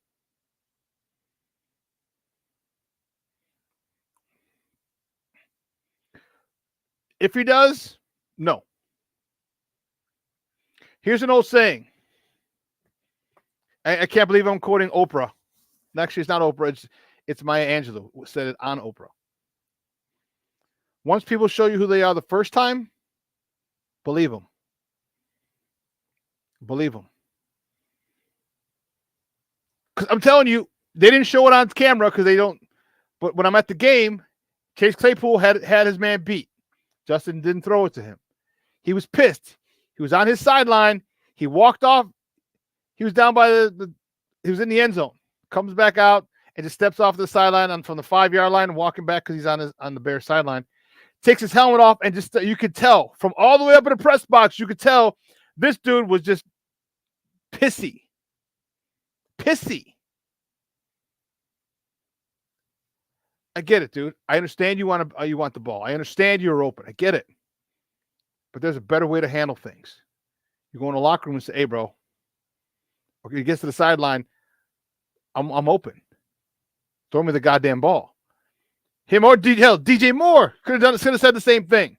If he does, no. Here's an old saying. I can't believe I'm quoting Oprah. Actually, it's not Oprah. It's Maya Angelou who said it on Oprah. Once people show you who they are the first time, believe them. Believe them. Because I'm telling you, they didn't show it on camera because they don't. But when I'm at the game, Chase Claypool had his man beat. Justin didn't throw it to him. He was pissed. He was on his sideline. He walked off. He was down by he was in the end zone. Comes back out and just steps off the sideline from the 5-yard line and walking back because he's on the Bears sideline. Takes his helmet off and just you could tell from all the way up in the press box, you could tell this dude was just pissy. Pissy. I get it, dude. I understand you want the ball. I understand you're open. I get it. But there's a better way to handle things. You go in the locker room and say, "Hey, bro." Okay, he gets to the sideline. I'm open. Throw me the goddamn ball. Him or DJ Moore could have said the same thing.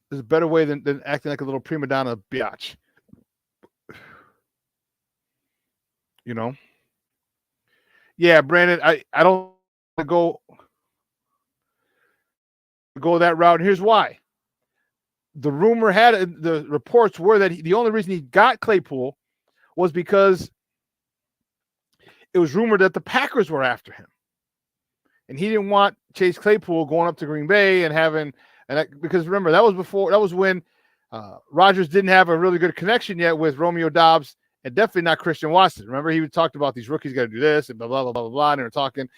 There's a better way than acting like a little prima donna biatch. You know? Yeah, Brandon, I don't go that route. And here's why. The rumor the reports were that the only reason he got Claypool was because it was rumored that the Packers were after him. And he didn't want Chase Claypool going up to Green Bay because remember, that was when Rodgers didn't have a really good connection yet with Romeo Doubs and definitely not Christian Watson. Remember, he talked about these rookies got to do this and blah, blah, blah, blah, blah, and they were talking.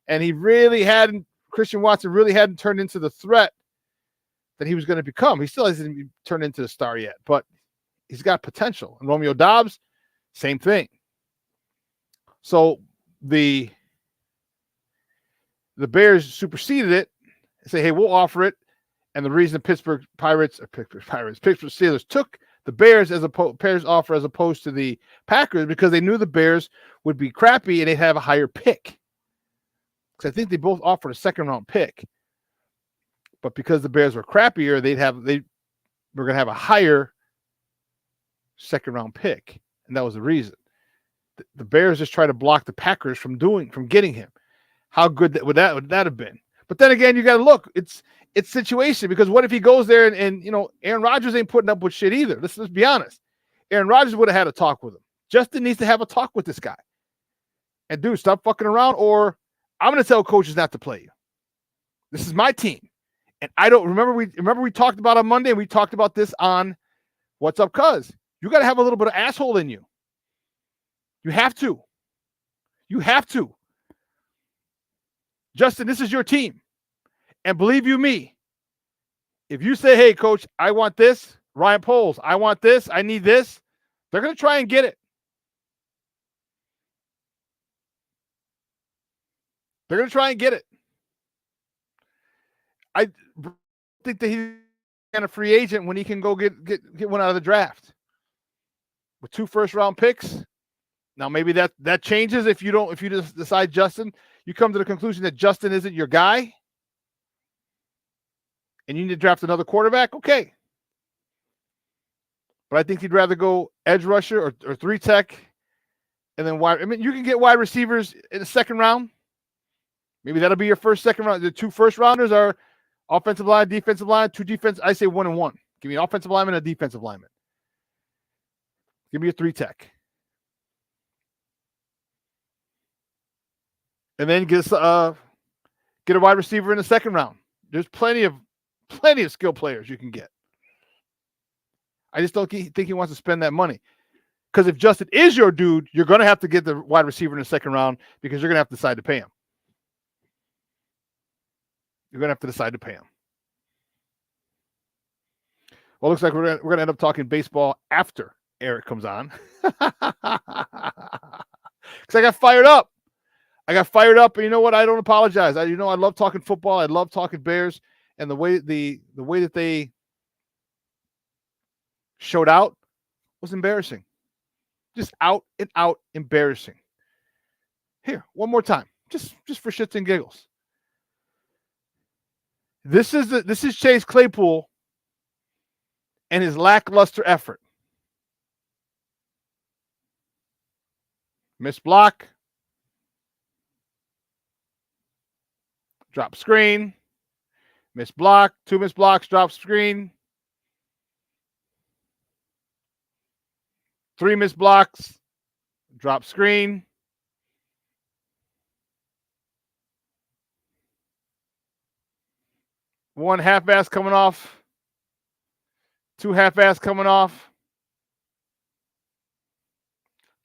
And Christian Watson really hadn't turned into the threat that he was going to become. He still hasn't turned into the star yet, but he's got potential. And Romeo Doubs, same thing. So the Bears superseded it and say, "Hey, we'll offer it." And the reason the Pittsburgh Steelers took the Bears Bears offer as opposed to the Packers because they knew the Bears would be crappy and they'd have a higher pick. Because I think they both offered a 2nd-round pick. But because the Bears were crappier, they were going to have a higher 2nd-round pick. And that was the reason. The Bears just tried to block the Packers from getting him. How good would that have been? But then again, you got to look. It's situation because what if he goes there and Aaron Rodgers ain't putting up with shit either. Let's be honest. Aaron Rodgers would have had a talk with him. Justin needs to have a talk with this guy. And dude, stop fucking around or I'm going to tell coaches not to play you. This is my team. And I don't remember we talked about on Monday and we talked about this on What's Up Cuz. You got to have a little bit of asshole in you. You have to. You have to. Justin, this is your team. And believe you me, if you say, "Hey, coach, I want this," Ryan Poles, "I want this, I need this," they're going to try and get it. They're going to try and get it. I think that he's a free agent when he can go get one out of the draft. With 2 first-round picks. Now, maybe that changes if you just decide Justin, you come to the conclusion that Justin isn't your guy and you need to draft another quarterback, okay. But I think he'd rather go edge rusher or 3-tech and then wide. I mean, you can get wide receivers in the 2nd round. Maybe that'll be your first 2nd round. The 2 first-rounders are offensive line, defensive line, 2 defense. I say 1 and 1. Give me an offensive lineman and a defensive lineman. Give me a 3-tech. And then get a wide receiver in the 2nd round. There's plenty of skill players you can get. I just don't think he wants to spend that money. Because if Justin is your dude, you're going to have to get the wide receiver in the 2nd round because you're going to have to decide to pay him. You're going to have to decide to pay him. Well, it looks like we're going to end up talking baseball after Eric comes on. Because I got fired up. I got fired up, and you know what? I don't apologize. I love talking football. I love talking Bears, and the way that they showed out was embarrassing. Just out and out embarrassing. Here, one more time, just for shits and giggles. This is Chase Claypool and his lackluster effort. Missed block. Drop screen. Missed block. 2 missed blocks. Drop screen. 3 missed blocks. Drop screen. One half-ass coming off. 2 half-ass coming off.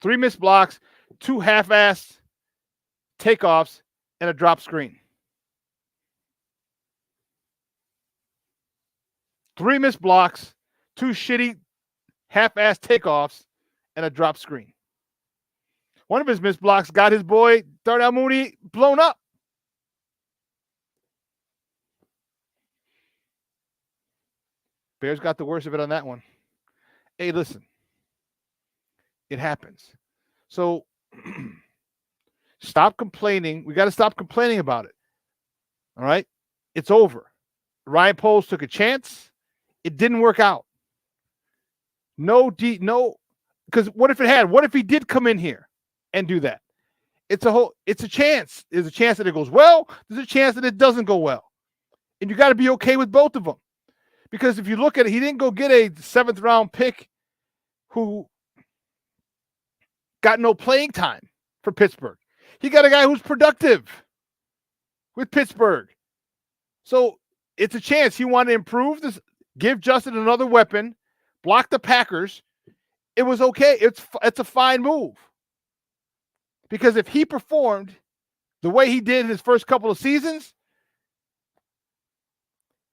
3 missed blocks. 2 half-ass takeoffs and a drop screen. 3 missed blocks. 2 shitty half-ass takeoffs and a drop screen. One of his missed blocks got his boy Darnell Mooney blown up. Bears got the worst of it on that one. Hey, listen. It happens. So stop complaining. We got to stop complaining about it. All right? It's over. Ryan Poles took a chance. It didn't work out. No, because what if it had? What if he did come in here and do that? It's a chance. There's a chance that it goes well. There's a chance that it doesn't go well. And you got to be okay with both of them. Because if you look at it, he didn't go get a 7th round pick who got no playing time for Pittsburgh. He got a guy who's productive with Pittsburgh. So it's a chance. He wanted to improve this, give Justin another weapon, block the Packers. It was okay. It's a fine move. Because if he performed the way he did in his first couple of seasons,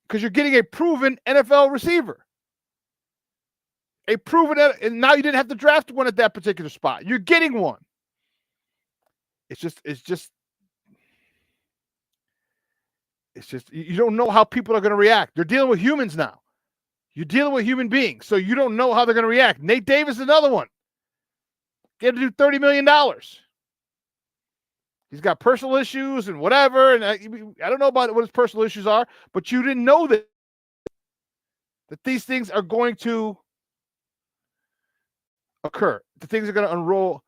because you're getting a proven NFL receiver. And now you didn't have to draft one at that particular spot. You're getting one. It's just you don't know how people are going to react. They're dealing with humans now. You're dealing with human beings, so you don't know how they're going to react. Nate Davis is another one. Get to do $30 million. He's got personal issues and whatever, and I don't know about what his personal issues are, but you didn't know that these things are going to occur. The things are going to unroll.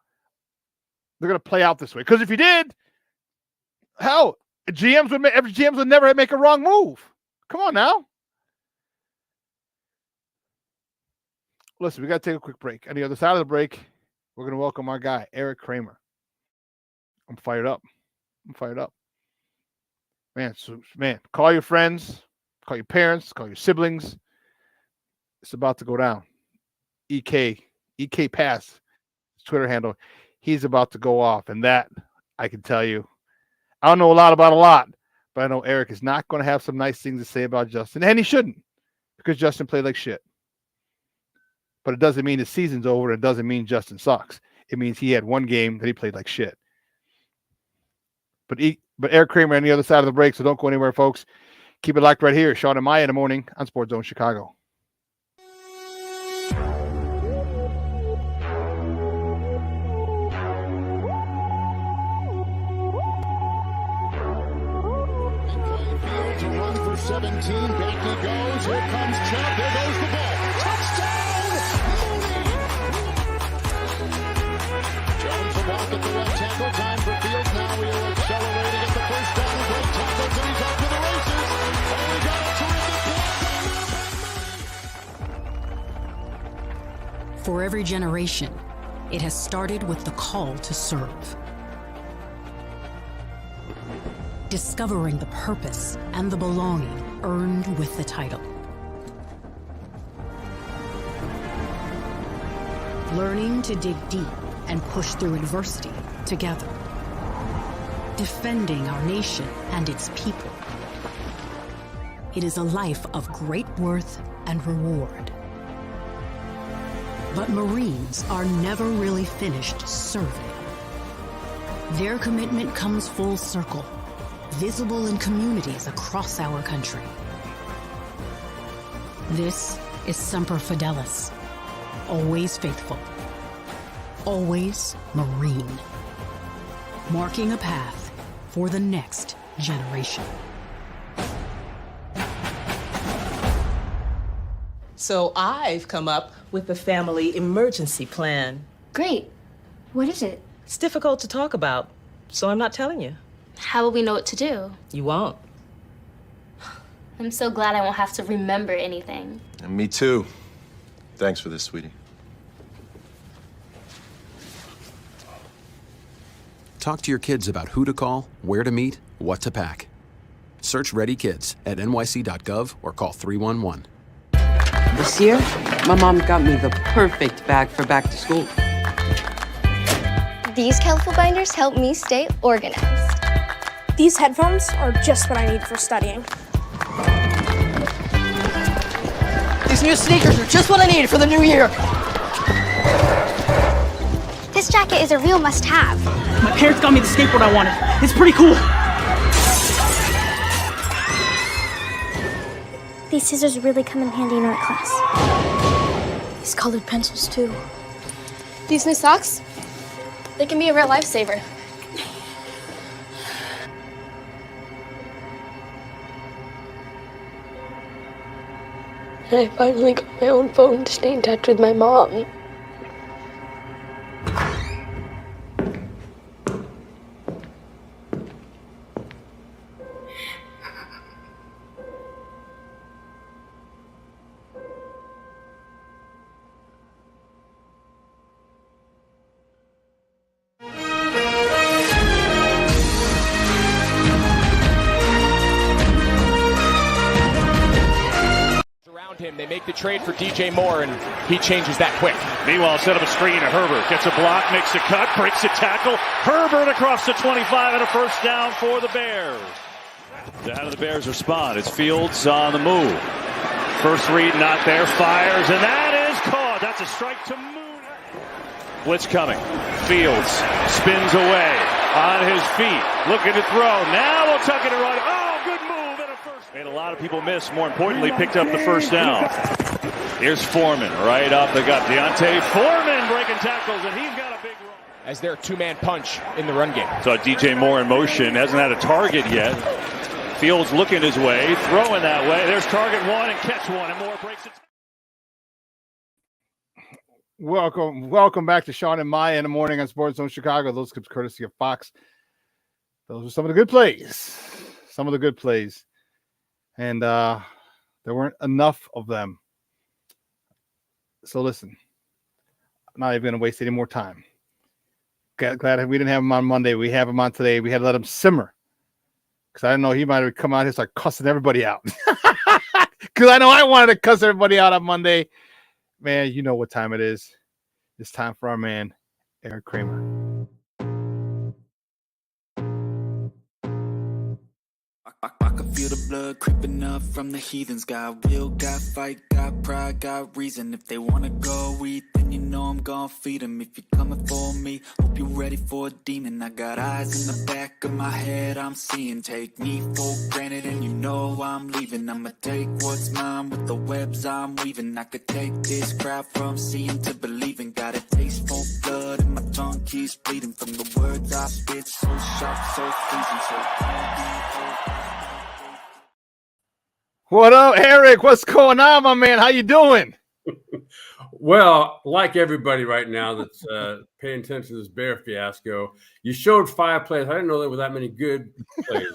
They're going to play out this way. Because if you did, hell, GMs would never make a wrong move. Come on now. Listen, we got to take a quick break. On the other side of the break, we're going to welcome our guy, Eric Kramer. I'm fired up. Man, call your friends, call your parents, call your siblings. It's about to go down. EK Pass, Twitter handle. He's about to go off. And that, I can tell you, I don't know a lot about a lot, but I know Eric is not going to have some nice things to say about Justin. And he shouldn't, because Justin played like shit. But it doesn't mean the season's over. It doesn't mean Justin sucks. It means he had one game that he played like shit. But Eric Kramer on the other side of the break, so don't go anywhere, folks. Keep it locked right here. Shawn and Maya in the morning on Sports Zone Chicago. To run for 17. Back he goes. Here comes Chubb. There goes the ball. Touchdown! Jones will walk at the left tackle. Time for Fields. Now he'll accelerate to get the first down. Great tackles, and he's off to the races. Oh, he got a terrific block. For every generation, it has started with the call to serve. Discovering the purpose and the belonging earned with the title. Learning to dig deep and push through adversity together. Defending our nation and its people. It is a life of great worth and reward. But Marines are never really finished serving. Their commitment comes full circle, visible in communities across our country. This is Semper Fidelis, always faithful, always Marine, marking a path for the next generation. So I've come up with the family emergency plan. Great. What is it? It's difficult to talk about, so I'm not telling you. How will we know what to do? You won't. I'm so glad I won't have to remember anything. And me too. Thanks for this, sweetie. Talk to your kids about who to call, where to meet, what to pack. Search Ready Kids at nyc.gov or call 311. This year, my mom got me the perfect bag for back to school. These colorful binders help me stay organized. These headphones are just what I need for studying. These new sneakers are just what I need for the new year. This jacket is a real must-have. My parents got me the skateboard I wanted. It's pretty cool. These scissors really come in handy in art class. These colored pencils, too. These new socks? They can be a real lifesaver. I finally got my own phone to stay in touch with my mom. They make the trade for DJ Moore, and he changes that quick. Meanwhile, set up a screen to Herbert. Gets a block, makes a cut, breaks a tackle. Herbert across the 25 and a first down for the Bears. How do the Bears respond? It's Fields on the move. First read, not there, fires, and that is caught. That's a strike to Moon. Blitz coming. Fields spins away on his feet, looking to throw. Now we'll tuck it and run. Oh, good move. Made a lot of people miss. More importantly, picked up the first down. Here's Foreman right off the gut. Deontay Foreman breaking tackles, and he's got a big run. As their two-man punch in the run game. So DJ Moore in motion. Hasn't had a target yet. Fields looking his way, throwing that way. There's target one and catch one, and Moore breaks it. Welcome back to Shawn and Maya in the morning on Sports Zone Chicago. Those clips courtesy of Fox. Those are some of the good plays. Some of the good plays. And there weren't enough of them. So listen, I'm not even going to waste any more time. Glad we didn't have him on Monday. We have him on today. We had to let him simmer. Because I didn't know he might have come out here start cussing everybody out. Because I know I wanted to cuss everybody out on Monday. Man, you know what time it is. It's time for our man, Eric Kramer. I can feel the blood creeping up from the heathens. Got will, got fight, got pride, got reason. If they wanna go eat, then you know I'm gonna feed them. If you're coming for me, hope you're ready for a demon. I got eyes in the back of my head, I'm seeing. Take me for granted and you know I'm leaving. I'ma take what's mine with the webs I'm weaving. I could take this crowd from seeing to believing. Got a taste for blood and my tongue keeps bleeding. From the words I spit, so sharp, so freezing. So don't be What up, Eric? What's going on, my man? How you doing? Well, like everybody right now that's paying attention to this Bear fiasco, you showed 5 plays. I didn't know there were that many good plays.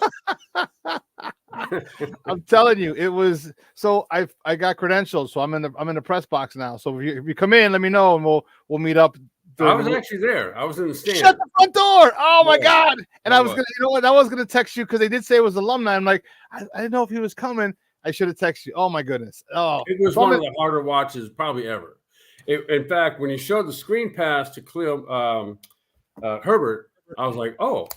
I'm telling you, it was. So I got credentials, so I'm in the press box now. So if you come in, let me know, and we'll meet up. I was actually there. I was in the stand. Shut the front door! Oh my God! And I was gonna, you know what? I was gonna text you because they did say it was alumni. I'm like, I didn't know if he was coming. I should have texted you. Oh my goodness! Oh, it was one of the harder watches probably ever. In fact, when you showed the screen pass to Khalil Herbert, I was like, oh,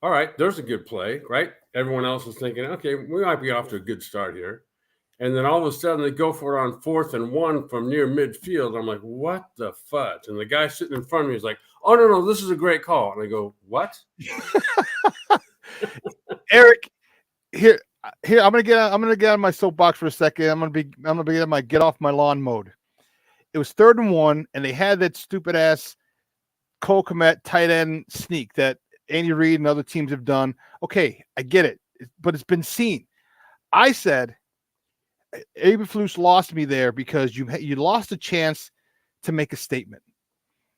all right, there's a good play, right? Everyone else was thinking, okay, we might be off to a good start here. And then all of a sudden they go for it on 4th and 1 from near midfield. I'm like, what the fudge? And the guy sitting in front of me is like, oh, no, this is a great call. And I go, what? Eric, here, I'm gonna get on my soapbox for a second. I'm gonna be in my get off my lawn mode. It was 3rd and 1, and they had that stupid ass Cole Kmet tight end sneak that Andy Reid and other teams have done. Okay, I get it, but it's been seen. I said Eberflus lost me there because you lost a chance to make a statement.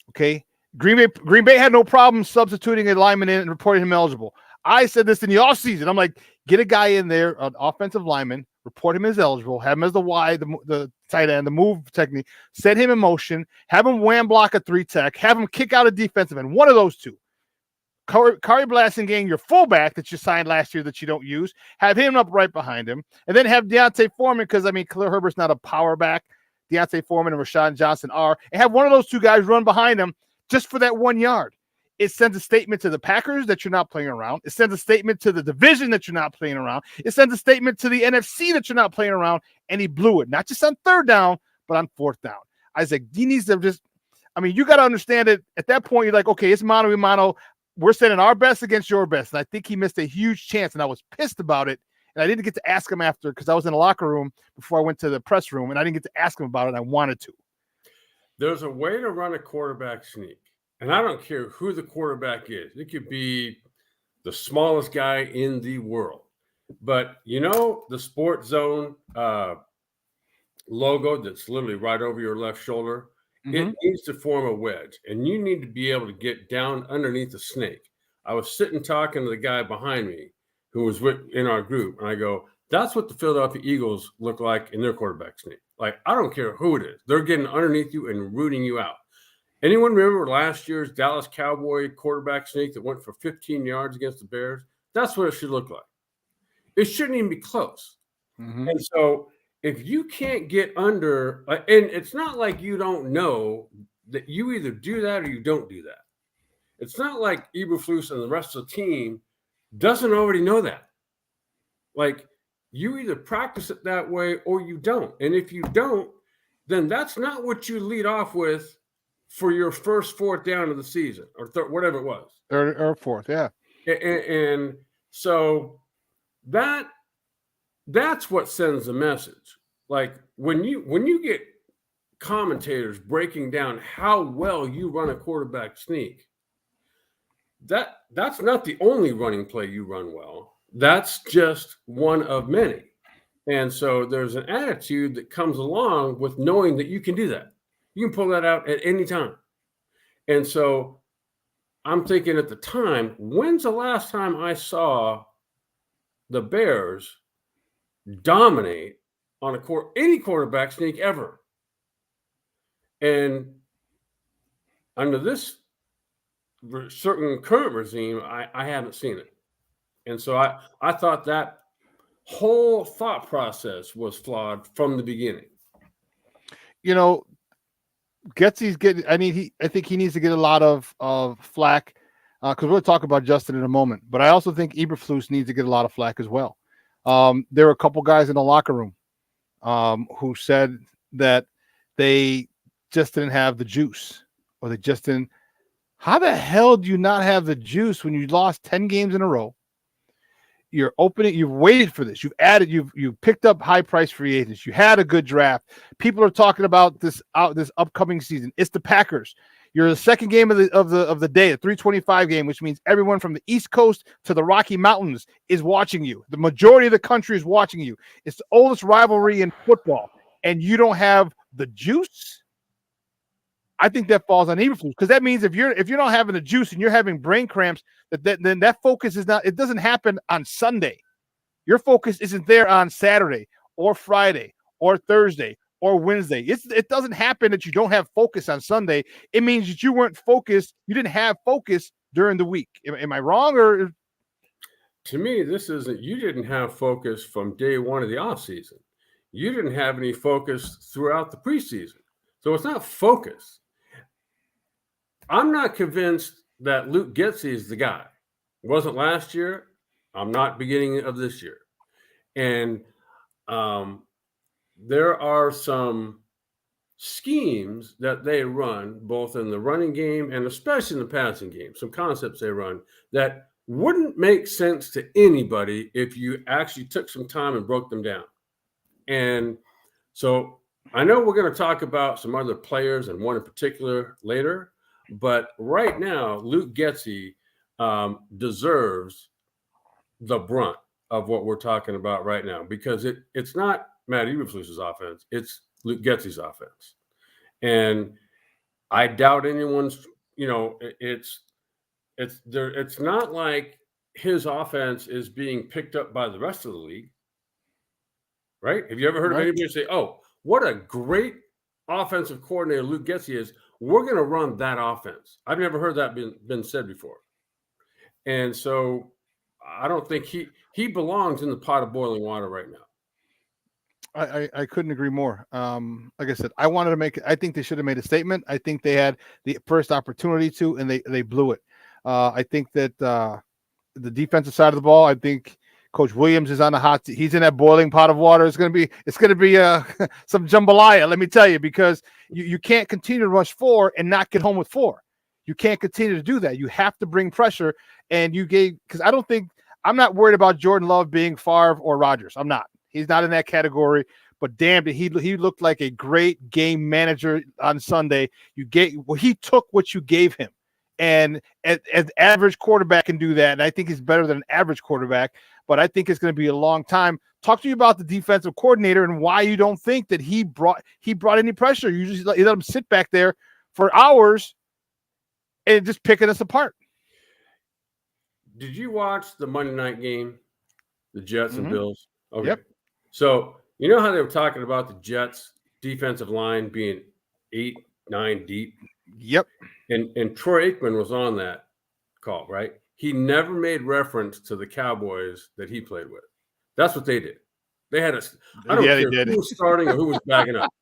Okay, Green Bay had no problem substituting a lineman in and reporting him eligible. I said this in the offseason. I'm like, get a guy in there, an offensive lineman, report him as eligible, have him as the Y, the tight end, the move technique, set him in motion, have him wham block a 3-tech, have him kick out a defensive end, one of those two. Kari Blasingame, your fullback that you signed last year that you don't use, have him up right behind him, and then have Deontay Foreman, because, I mean, Khalil Herbert's not a power back. Deontay Foreman and Rashawn Johnson are, and have one of those two guys run behind him just for that 1 yard. It sends a statement to the Packers that you're not playing around. It sends a statement to the division that you're not playing around. It sends a statement to the NFC that you're not playing around, and he blew it, not just on 3rd down, but on 4th down. I was like, he needs to just, I mean, you got to understand it. At that point, you're like, okay, it's mano a mano. We're sending our best against your best. And I think he missed a huge chance, and I was pissed about it. And I didn't get to ask him after because I was in the locker room before I went to the press room, and I didn't get to ask him about it, and I wanted to. There's a way to run a quarterback sneak. And I don't care who the quarterback is. It could be the smallest guy in the world. But, you know, the Sports Zone logo that's literally right over your left shoulder, it needs to form a wedge. And you need to be able to get down underneath the snake. I was sitting talking to the guy behind me who was in our group. And I go, that's what the Philadelphia Eagles look like in their quarterback sneak. Like, I don't care who it is. They're getting underneath you and rooting you out. Anyone remember last year's Dallas Cowboy quarterback sneak that went for 15 yards against the Bears? That's what it should look like. It shouldn't even be close. And so if you can't get under, and it's not like you don't know that you either do that or you don't do that. It's not like Eberflus and the rest of the team doesn't already know that. Like, you either practice it that way or you don't. And if you don't, then that's not what you lead off with for your first 4th down of the season, or whatever it was, or 4th, yeah. And so that's what sends the message. Like, when you get commentators breaking down how well you run a quarterback sneak, that's not the only running play you run well. That's just one of many. And so there's an attitude that comes along with knowing that you can do that. You can pull that out at any time. And so I'm thinking at the time, when's the last time I saw the Bears dominate on any quarterback sneak ever? And under this certain current regime, I haven't seen it. And so I thought that whole thought process was flawed from the beginning. You know, Getsy's getting. I think he needs to get a lot of flack because we'll talk about Justin in a moment. But I also think Eberflus needs to get a lot of flack as well. There were a couple guys in the locker room who said that they just didn't have the juice, or they just didn't. How the hell do you not have the juice when you lost 10 games in a row? You're opening. You've waited for this. You've added. You've picked up high price free agents. You had a good draft. People are talking about this upcoming season. It's the Packers. You're the second game of the day, the 3:25 game, which means everyone from the East Coast to the Rocky Mountains is watching you. The majority of the country is watching you. It's the oldest rivalry in football, and you don't have the juice. I think that falls on Eberflus, because that means if you're not having the juice and you're having brain cramps, then that focus is not. It doesn't happen on Sunday. Your focus isn't there on Saturday or Friday or Thursday or Wednesday. It doesn't happen that you don't have focus on Sunday. It means that you weren't focused. You didn't have focus during the week. Am I wrong? Or to me, this isn't. You didn't have focus from day one of the offseason. You didn't have any focus throughout the preseason. So it's not focus. I'm not convinced that Luke Getsy is the guy. It wasn't last year. I'm not beginning of this year. And there are some schemes that they run, both in the running game and especially in the passing game, some concepts they run that wouldn't make sense to anybody if you actually took some time and broke them down. And so I know we're going to talk about some other players and one in particular later, but right now, Luke Getsy deserves the brunt of what we're talking about right now, because it's not Matt Eberflus's offense, it's Luke Getsy's offense. And I doubt anyone's, it's not like his offense is being picked up by the rest of the league. Right? Have you ever heard of anybody say, "Oh, what a great offensive coordinator Luke Getsy is. We're going to run that offense"? I've never heard that been said before. And so I don't think he belongs in the pot of boiling water right now. I couldn't agree more. Like I said, I think they should have made a statement. I think they had the first opportunity to, and they blew it. I think that the defensive side of the ball, I think Coach Williams is on the hot seat. He's in that boiling pot of water. It's going to be some jambalaya, let me tell you, because you can't continue to rush 4 and not get home with 4. You can't continue to do that. You have to bring pressure. And because I'm not worried about Jordan Love being Favre or Rodgers. I'm not. He's not in that category. But damn, he looked like a great game manager on Sunday. He took what you gave him. And as average quarterback can do that, and I think he's better than an average quarterback, but I think it's going to be a long time. Talk to you about the defensive coordinator and why you don't think that he brought any pressure. You just let him sit back there for hours and just picking us apart. Did you watch the Monday night game, the Jets and Bills? Okay. Yep. So you know how they were talking about the Jets defensive line being 8, 9 deep? Yep. And Troy Aikman was on that call, right? He never made reference to the Cowboys that he played with. That's what they did. They had I don't care who was starting or who was backing up.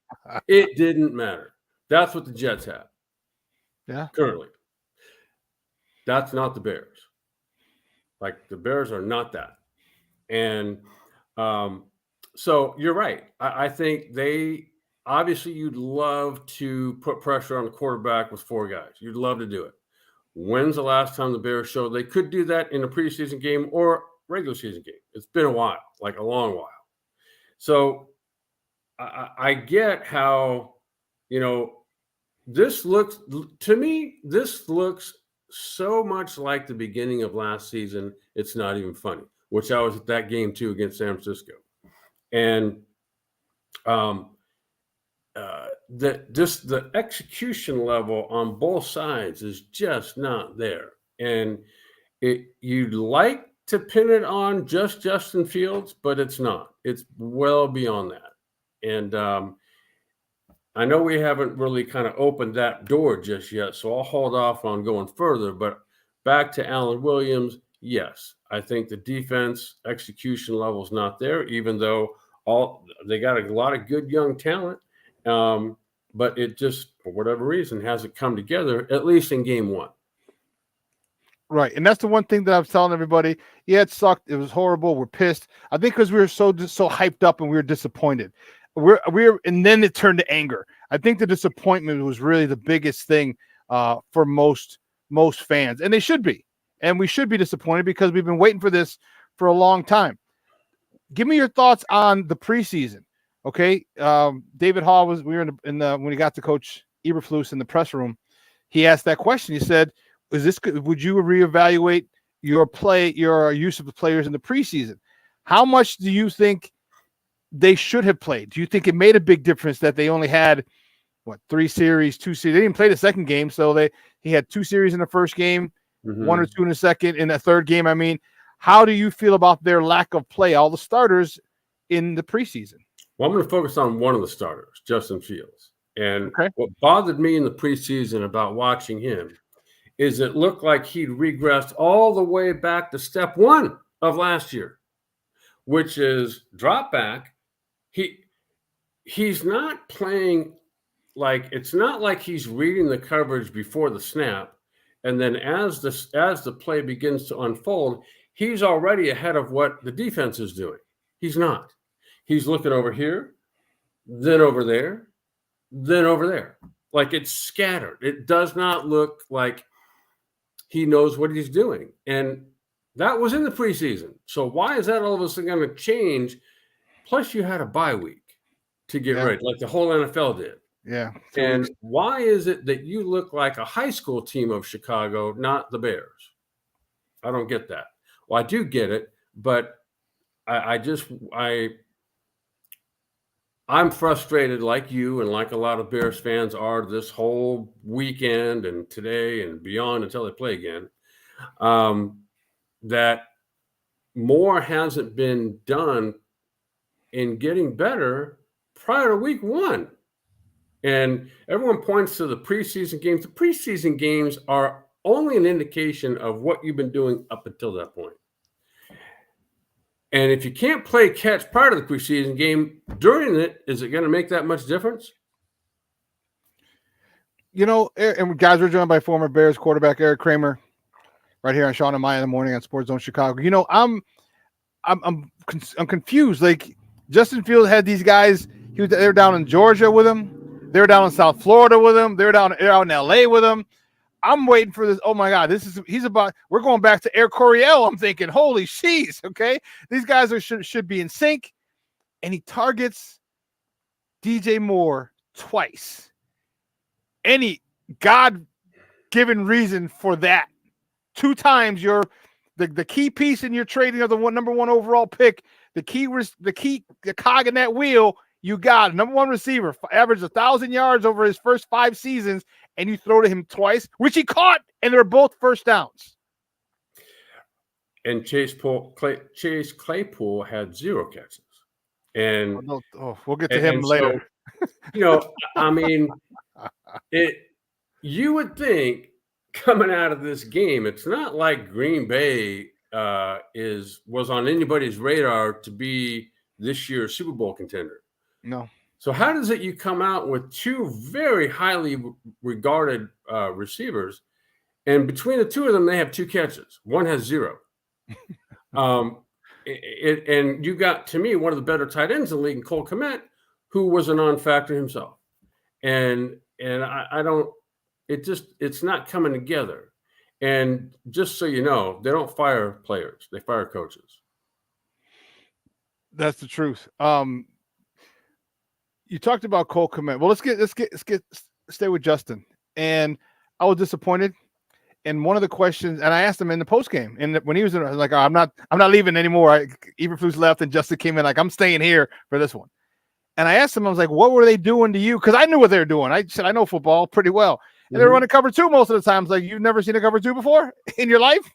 It didn't matter. That's what the Jets have. Yeah. Currently. That's not the Bears. Like, the Bears are not that. And so you're right. I think obviously you'd love to put pressure on the quarterback with 4 guys. You'd love to do it. When's the last time the Bears showed they could do that in a preseason game or regular season game? It's been a while, like a long while. So I get how, this looks so much like the beginning of last season. It's not even funny, which I was at that game too against San Francisco. And the execution level on both sides is just not there. And you'd like to pin it on just Justin Fields, but it's not. It's well beyond that. And I know we haven't really kind of opened that door just yet, so I'll hold off on going further. But back to Alan Williams, yes, I think the defense execution level is not there, even though they got a lot of good young talent. But it just, for whatever reason, hasn't come together, at least in game 1. Right. And that's the one thing that I was telling everybody. Yeah, it sucked. It was horrible. We're pissed. I think because we were so hyped up and we were disappointed. And then it turned to anger. I think the disappointment was really the biggest thing for most fans. And they should be. And we should be disappointed because we've been waiting for this for a long time. Give me your thoughts on the preseason. Okay. David Hall when he got to Coach Eberflus in the press room, he asked that question. He said, would you reevaluate your use of the players in the preseason? How much do you think they should have played? Do you think it made a big difference that they only had 3 series, 2 series? They didn't play the second game. So he had 2 series in the first game, 1 or 2 in the second, in the third game. I mean, how do you feel about their lack of play, all the starters in the preseason? Well, I'm going to focus on one of the starters, Justin Fields. And what bothered me in the preseason about watching him is it looked like he'd regressed all the way back to step 1 of last year, which is drop back. He's not playing it's not like he's reading the coverage before the snap, and then as the play begins to unfold, he's already ahead of what the defense is doing. He's not. He's looking over here, then over there, than over there. Like it's scattered. It does not look like he knows what he's doing. And that was in the preseason. So why is that all of a sudden going to change? Plus, you had a bye week to get ready, like the whole NFL did. Yeah. And why is it that you look like a high school team of Chicago, not the Bears? I don't get that. Well, I do get it, but I'm frustrated like you and like a lot of Bears fans are this whole weekend and today and beyond until they play again, that more hasn't been done in getting better prior to week one. And everyone points to the preseason games. The preseason games are only an indication of what you've been doing up until that point. And if you can't play catch prior to the preseason game, during it, is it going to make that much difference? You know, and guys, we're joined by former Bears quarterback Eric Kramer right here on Shawn and Maya in the morning on Sports Zone Chicago. You know, I'm confused. Like Justin Fields had these guys. They were down in Georgia with him. They were down in South Florida with him. They were out in LA with him. I'm waiting for this. Oh my God, we're going back to Air Coryell. I'm thinking, holy jeez, okay. These guys should be in sync. And he targets DJ Moore twice. Any God-given reason for that? 2 times you're the key piece in your trading of the number 1 overall pick, the cog in that wheel. You got number 1 receiver, averaged 1,000 yards over his first 5 seasons, and you throw to him twice, which he caught, and they're both first downs. And Chase Claypool had 0 catches. And we'll get to him later. So, you know, I mean, you would think coming out of this game, it's not like Green Bay was on anybody's radar to be this year's Super Bowl contender. No. So how does it you come out with 2 very highly regarded receivers, and between the 2 of them, they have 2 catches. One has 0. And you got, to me, one of the better tight ends in the league, Cole Kmet, who was a non-factor himself. And I don't – it's not coming together. And just so you know, they don't fire players. They fire coaches. That's the truth. You talked about Cole Kmet. Well, let's stay with Justin. And I was disappointed. And one of the questions, and I asked him in the post game, and when he was in, I was like, I'm not leaving anymore. Eberflus left, and Justin came in like, I'm staying here for this one. And I asked him, I was like, what were they doing to you? Because I knew what they were doing. I said, I know football pretty well. And they were running cover 2 most of the times. Like, you've never seen a cover 2 before in your life?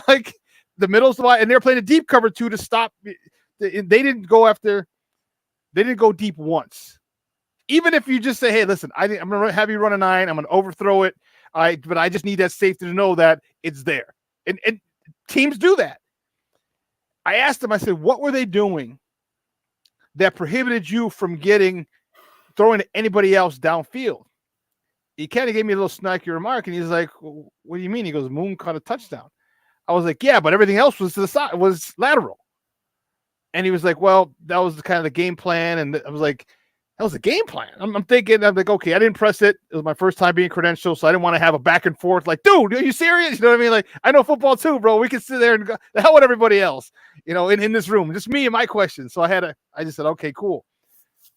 Like, the middle's the and they're playing a deep cover 2 to stop. They didn't go deep once. Even if you just say, hey, listen, I'm going to have you run a 9. I'm going to overthrow it. But I just need that safety to know that it's there. And teams do that. I asked him, I said, what were they doing that prohibited you from throwing to anybody else downfield? He kind of gave me a little snarky remark, and he's like, well, what do you mean? He goes, Moon caught a touchdown. I was like, yeah, but everything else was to the side, was lateral. And he was like, well, that was kind of the game plan. And I was like, that was the game plan. I'm like, okay, I didn't press it. It was my first time being credentialed, so I didn't want to have a back and forth. Like, dude, are you serious? You know what I mean? Like, I know football too, bro. We can sit there and go the hell with everybody else, you know, in this room. Just me and my questions. So I just said, okay, cool.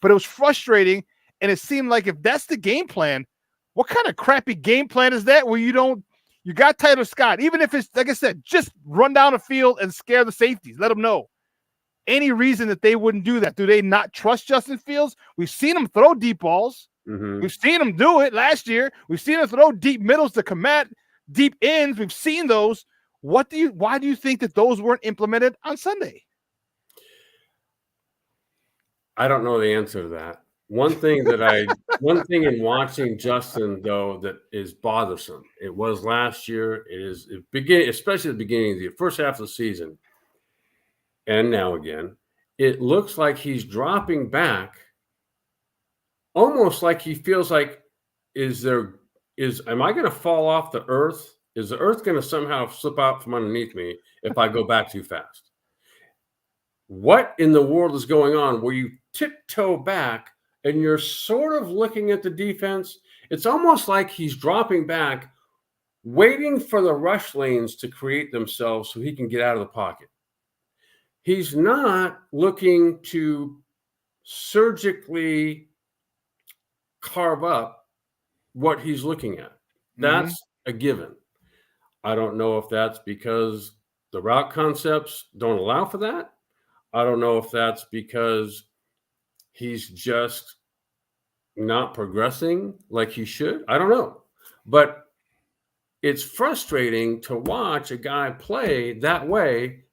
But it was frustrating, and it seemed like if that's the game plan, what kind of crappy game plan is that where you got Tyler Scott, even if it's, like I said, just run down the field and scare the safeties. Let them know. Any reason that they wouldn't do that? Do they not trust Justin Fields? We've seen him throw deep balls. Mm-hmm. We've seen him do it last year. We've seen him throw deep middles to Kmet, deep ends. We've seen those. Why do you think that those weren't implemented on Sunday? I don't know the answer to that. One thing in watching Justin, though, that is bothersome. It was last year. Especially at the beginning of the first half of the season. And now again, it looks like he's dropping back, almost like he feels like, am I going to fall off the earth? Is the earth going to somehow slip out from underneath me if I go back too fast? What in the world is going on where you tiptoe back and you're sort of looking at the defense, it's almost like he's dropping back, waiting for the rush lanes to create themselves so he can get out of the pocket. He's not looking to surgically carve up what he's looking at. That's a given. I don't know if that's because the route concepts don't allow for that. I don't know if that's because he's just not progressing like he should. I don't know. But it's frustrating to watch a guy play that way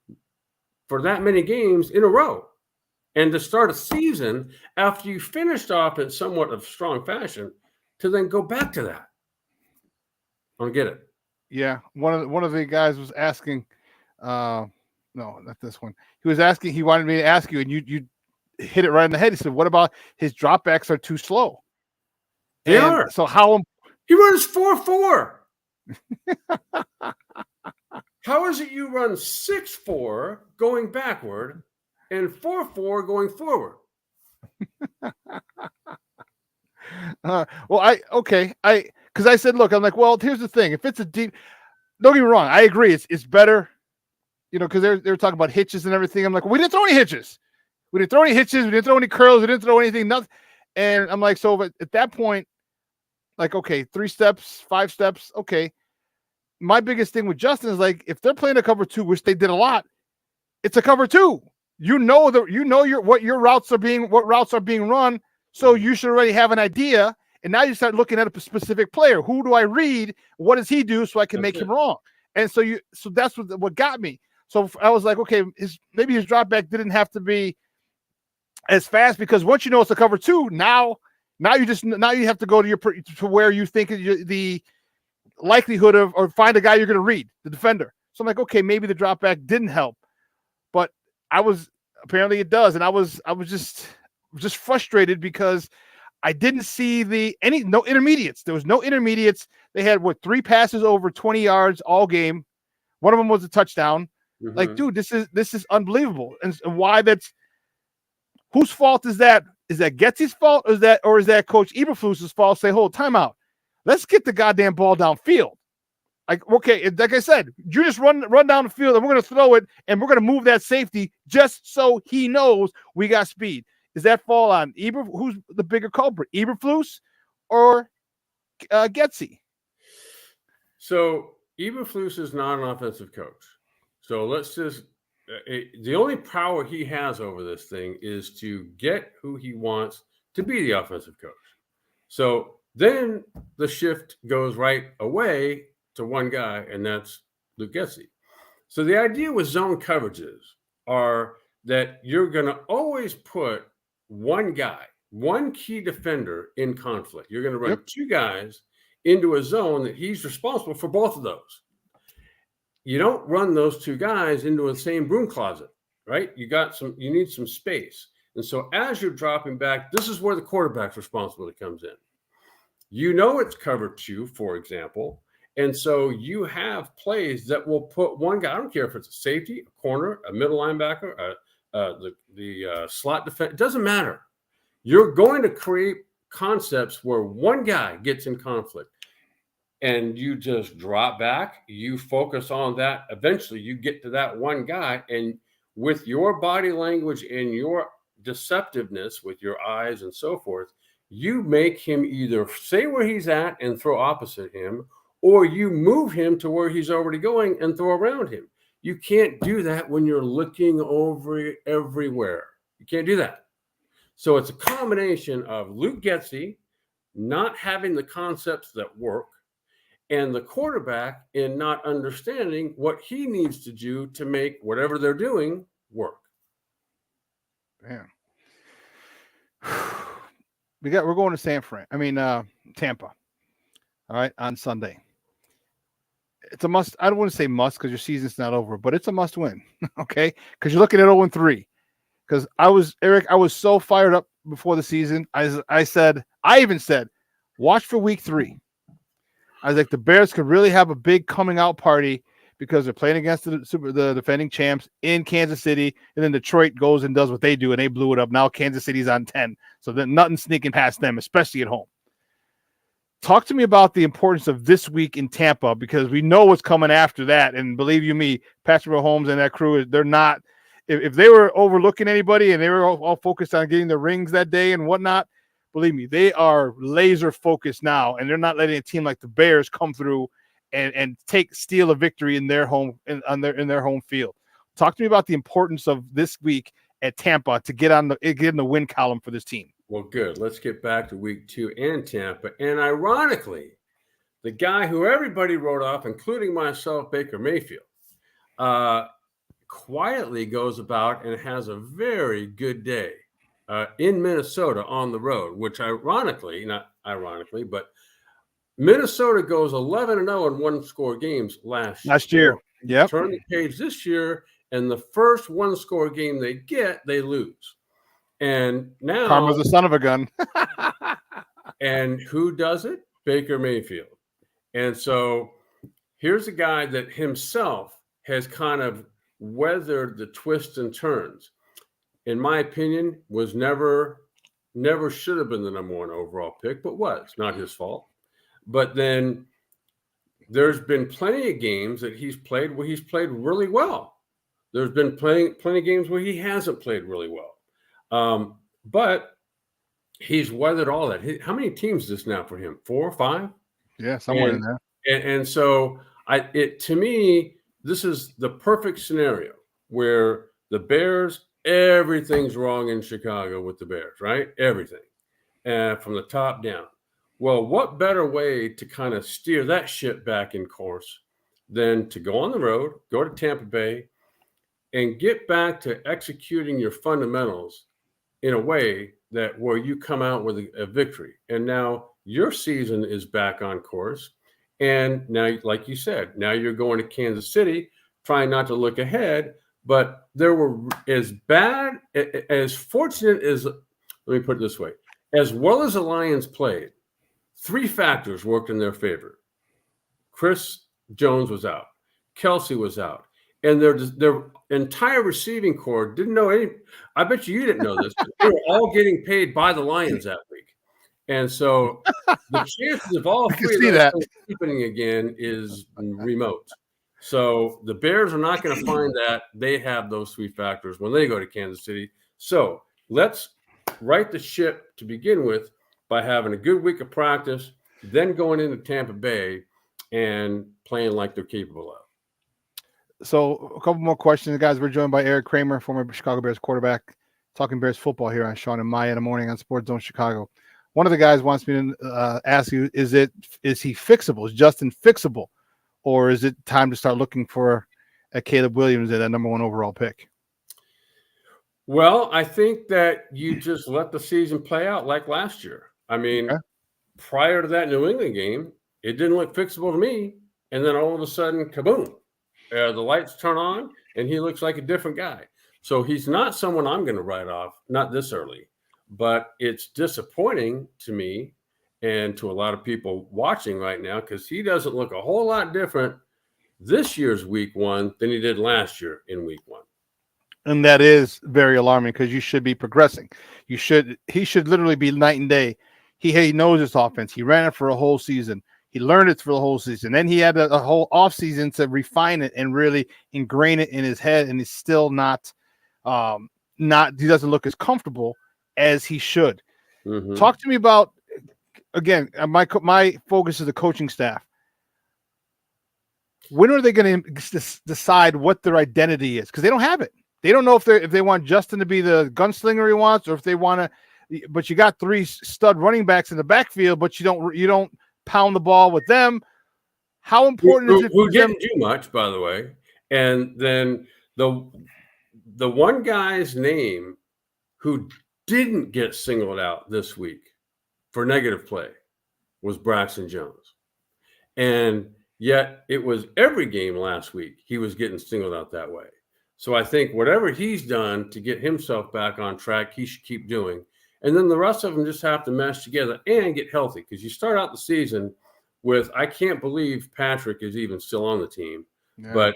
for that many games in a row. And to start a season after you finished off in somewhat of strong fashion to then go back to that. I don't get it. Yeah. One of the guys was asking, no, not this one. He was asking, he wanted me to ask you, and you hit it right in the head. He said, what about his dropbacks are too slow? They are. So how he runs 4.4. How is it you run 6.4 going backward and 4.4 going forward? Because I said, look, I'm like, well, here's the thing. If it's a deep, don't get me wrong, I agree, it's better, because they're talking about hitches and everything. I'm like, well, we didn't throw any hitches. We didn't throw any hitches. We didn't throw any curls. We didn't throw anything. Nothing. And I'm like, so at that point, like, okay, 3 steps, 5 steps, okay. My biggest thing with Justin is like, if they're playing a cover 2, which they did a lot, it's a cover 2. What routes are being run, so you should already have an idea. And now you start looking at a specific player. Who do I read? What does he do so I can make him wrong? And so that's what got me. So I was like, okay, maybe his drop back didn't have to be as fast, because once you know it's a cover 2, now you have to go to where you think the likelihood of, or find a guy you're going to read, the defender. So I'm like, okay, maybe the drop back didn't help, but apparently it does. And I was just frustrated because I didn't see no intermediates. There was no intermediates. They had 3 passes over 20 yards all game. One of them was a touchdown. Mm-hmm. Like, dude, this is unbelievable. And why whose fault is that? Is that Getsy's fault, or is that Coach Eberflus's fault? Say, hold, timeout. Let's get the goddamn ball downfield. Like, okay, like I said, you just run down the field and we're going to throw it and we're going to move that safety just so he knows we got speed. Does that fall on who's the bigger culprit, Eberflus or Getsy? So Eberflus is not an offensive coach. So let's just the only power he has over this thing is to get who he wants to be the offensive coach. So then the shift goes right away to one guy, and that's Luke Getsy. So the idea with zone coverages are that you're going to always put one guy, one key defender in conflict. You're going to run 2 guys into a zone that he's responsible for both of those. You don't run those 2 guys into the same broom closet, right? You need some space. And so as you're dropping back, this is where the quarterback's responsibility comes in. It's cover 2, for example. And so you have plays that will put one guy, I don't care if it's a safety, a corner, a middle linebacker, the slot defense, it doesn't matter. You're going to create concepts where one guy gets in conflict and you just drop back, you focus on that. Eventually you get to that one guy, and with your body language and your deceptiveness with your eyes and so forth, you make him either stay where he's at and throw opposite him, or you move him to where he's already going and throw around him. You can't do that when you're looking over everywhere. You can't do that. So it's a combination of Luke Getsy not having the concepts that work, and the quarterback in not understanding what he needs to do to make whatever they're doing work. Man. We're going to Tampa. All right, on Sunday. It's a must. I don't want to say must because your season's not over, but it's a must win. Okay, because you're looking at 0-3. Because I was so fired up before the season. I even said, watch for week 3. I was like, the Bears could really have a big coming out party because they're playing against the defending champs in Kansas City, and then Detroit goes and does what they do, and they blew it up. Now Kansas City's on 10, so then nothing sneaking past them, especially at home. Talk to me about the importance of this week in Tampa, because we know what's coming after that, and believe you me, Patrick Mahomes and that crew, they're not – if they were overlooking anybody and they were all focused on getting the rings that day and whatnot, believe me, they are laser focused now, and they're not letting a team like the Bears come through and steal a victory in their home in their home field. Talk to me about the importance of this week at Tampa to get in the win column for this team. Well, good. Let's get back to week 2 in Tampa. And ironically, the guy who everybody wrote off, including myself, Baker Mayfield, quietly goes about and has a very good day in Minnesota on the road, which not ironically, but Minnesota goes 11-0 in one-score games last year. Yep. Turn the page this year, and the first one-score game they get, they lose. And now Karma's a son of a gun. And who does it? Baker Mayfield. And so here's a guy that himself has kind of weathered the twists and turns. In my opinion, was never should have been the number 1 overall pick, but was not his fault. But then there's been plenty of games that he's played where he's played really well. There's been plenty of games where he hasn't played really well. But he's weathered all that. How many teams is this now for him? 4 or 5? Yeah, somewhere in there. And so to me, this is the perfect scenario where the Bears, everything's wrong in Chicago with the Bears, right? Everything. From the top down. Well, what better way to kind of steer that ship back in course than to go on the road, go to Tampa Bay, and get back to executing your fundamentals in a way that where you come out with a victory. And now your season is back on course. And now, like you said, now you're going to Kansas City, trying not to look ahead. But there were as fortunate as, let me put it this way, as well as the Lions played, 3 factors worked in their favor. Chris Jones was out. Kelsey was out. And their entire receiving corps didn't know any. I bet you didn't know this. But they were all getting paid by the Lions that week. And so the chances of all 3 of those things happening again is remote. So the Bears are not going to find that. They have those 3 factors when they go to Kansas City. So let's right the ship to begin with by having a good week of practice, then going into Tampa Bay and playing like they're capable of. So a couple more questions, guys. We're joined by Eric Kramer, former Chicago Bears quarterback, talking Bears football here on Shawn and Maya in the morning on Sports Zone Chicago. One of the guys wants me to ask you, is he fixable? Is Justin fixable? Or is it time to start looking for a Caleb Williams at that number 1 overall pick? Well, I think that you just let the season play out like last year. I mean, prior to that New England game, it didn't look fixable to me. And then all of a sudden, kaboom, the lights turn on and he looks like a different guy. So he's not someone I'm going to write off, not this early. But it's disappointing to me and to a lot of people watching right now because he doesn't look a whole lot different this year's week 1 than he did last year in week 1. And that is very alarming because you should be progressing. He should literally be night and day. He knows this offense. He ran it for a whole season. He learned it for the whole season. Then he had a whole offseason to refine it and really ingrain it in his head. And he's still not he doesn't look as comfortable as he should. Mm-hmm. Talk to me about, again, my focus is the coaching staff. When are they going to decide what their identity is? Because they don't have it. They don't know if they want Justin to be the gunslinger he wants, or if they want to. But you got 3 stud running backs in the backfield, but you don't pound the ball with them. How important is it? Who didn't do much, by the way. And then the one guy's name who didn't get singled out this week for negative play was Braxton Jones. And yet it was every game last week he was getting singled out that way. So I think whatever he's done to get himself back on track, he should keep doing. And then the rest of them just have to mesh together and get healthy, because you start out the season with, I can't believe Patrick is even still on the team. but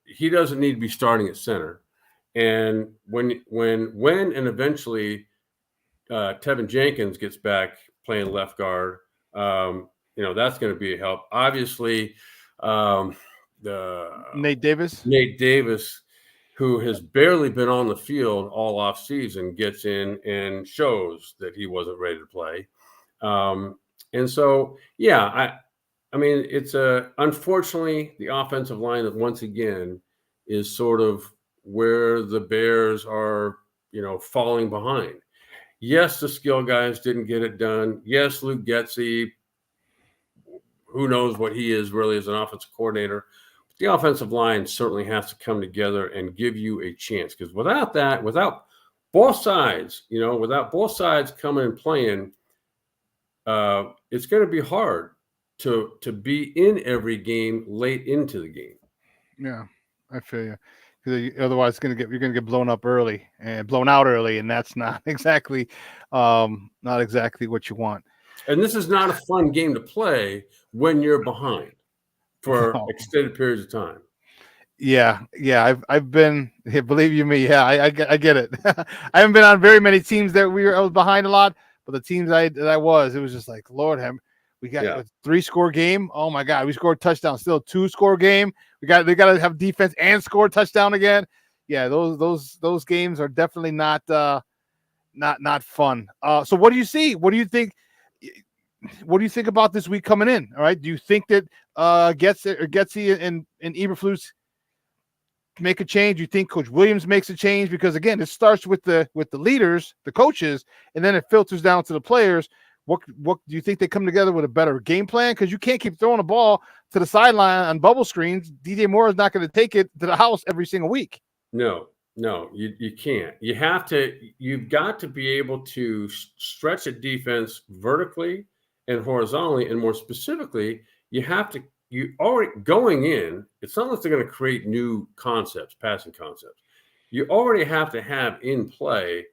he doesn't need to be starting at center. And when and eventually Tevin Jenkins gets back playing left guard, that's going to be a help. Obviously, Nate Davis, who has barely been on the field all off season, gets in and shows that he wasn't ready to play. And so, I mean, it's unfortunately the offensive line that once again is sort of where the Bears are, falling behind. Yes, the skill guys didn't get it done. Yes, Luke Getsy, who knows what he is really as an offensive coordinator. The offensive line certainly has to come together and give you a chance, because without both sides coming and playing, it's going to be hard to be in every game late into the game. Yeah, I feel you. Because otherwise, you're going to get blown out early, and that's not exactly what you want. And this is not a fun game to play when you're behind for extended periods of time. Yeah. I've been, believe you me, I get it. I haven't been on very many teams that I was behind a lot, but the teams it was just like, Lord, we got a 3-score game. Oh my God, we scored a touchdown. Still a 2-score game. They got to have defense and score a touchdown again. Yeah, those games are definitely not fun. So what do you see? What do you think? What do you think about this week coming in? All right, do you think that Getsy and Eberflus make a change? You think Coach Williams makes a change? Because again, it starts with the leaders, the coaches, and then it filters down to the players. What do you think they come together with a better game plan? Because you can't keep throwing the ball to the sideline on bubble screens. DJ Moore is not going to take it to the house every single week. No, you can't. You've got to be able to stretch a defense vertically and horizontally, and more specifically, you already going in. It's not like they're going to create new concepts, passing concepts. You already have to have in play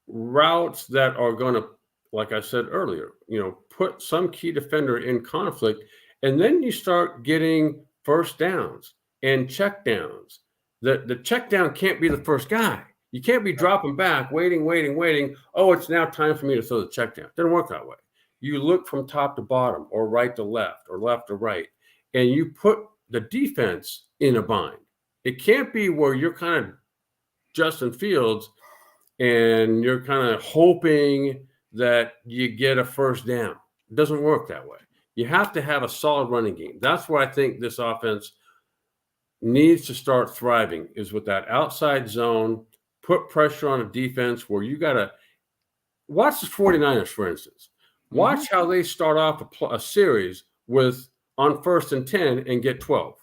routes that are going to, like I said earlier, put some key defender in conflict, and then you start getting first downs and check downs. The check down can't be the first guy. You can't be dropping back, waiting. Oh, it's now time for me to throw the check down. It doesn't work that way. You look from top to bottom, or right to left, or left to right, and you put the defense in a bind. It can't be where you're kind of Justin Fields and you're kind of hoping that you get a first down. It doesn't work that way. You have to have a solid running game. That's where I think this offense needs to start thriving, is with that outside zone, put pressure on a defense where you got to watch the 49ers, for instance. Watch how they start off a series with on 1st and 10 and get 12.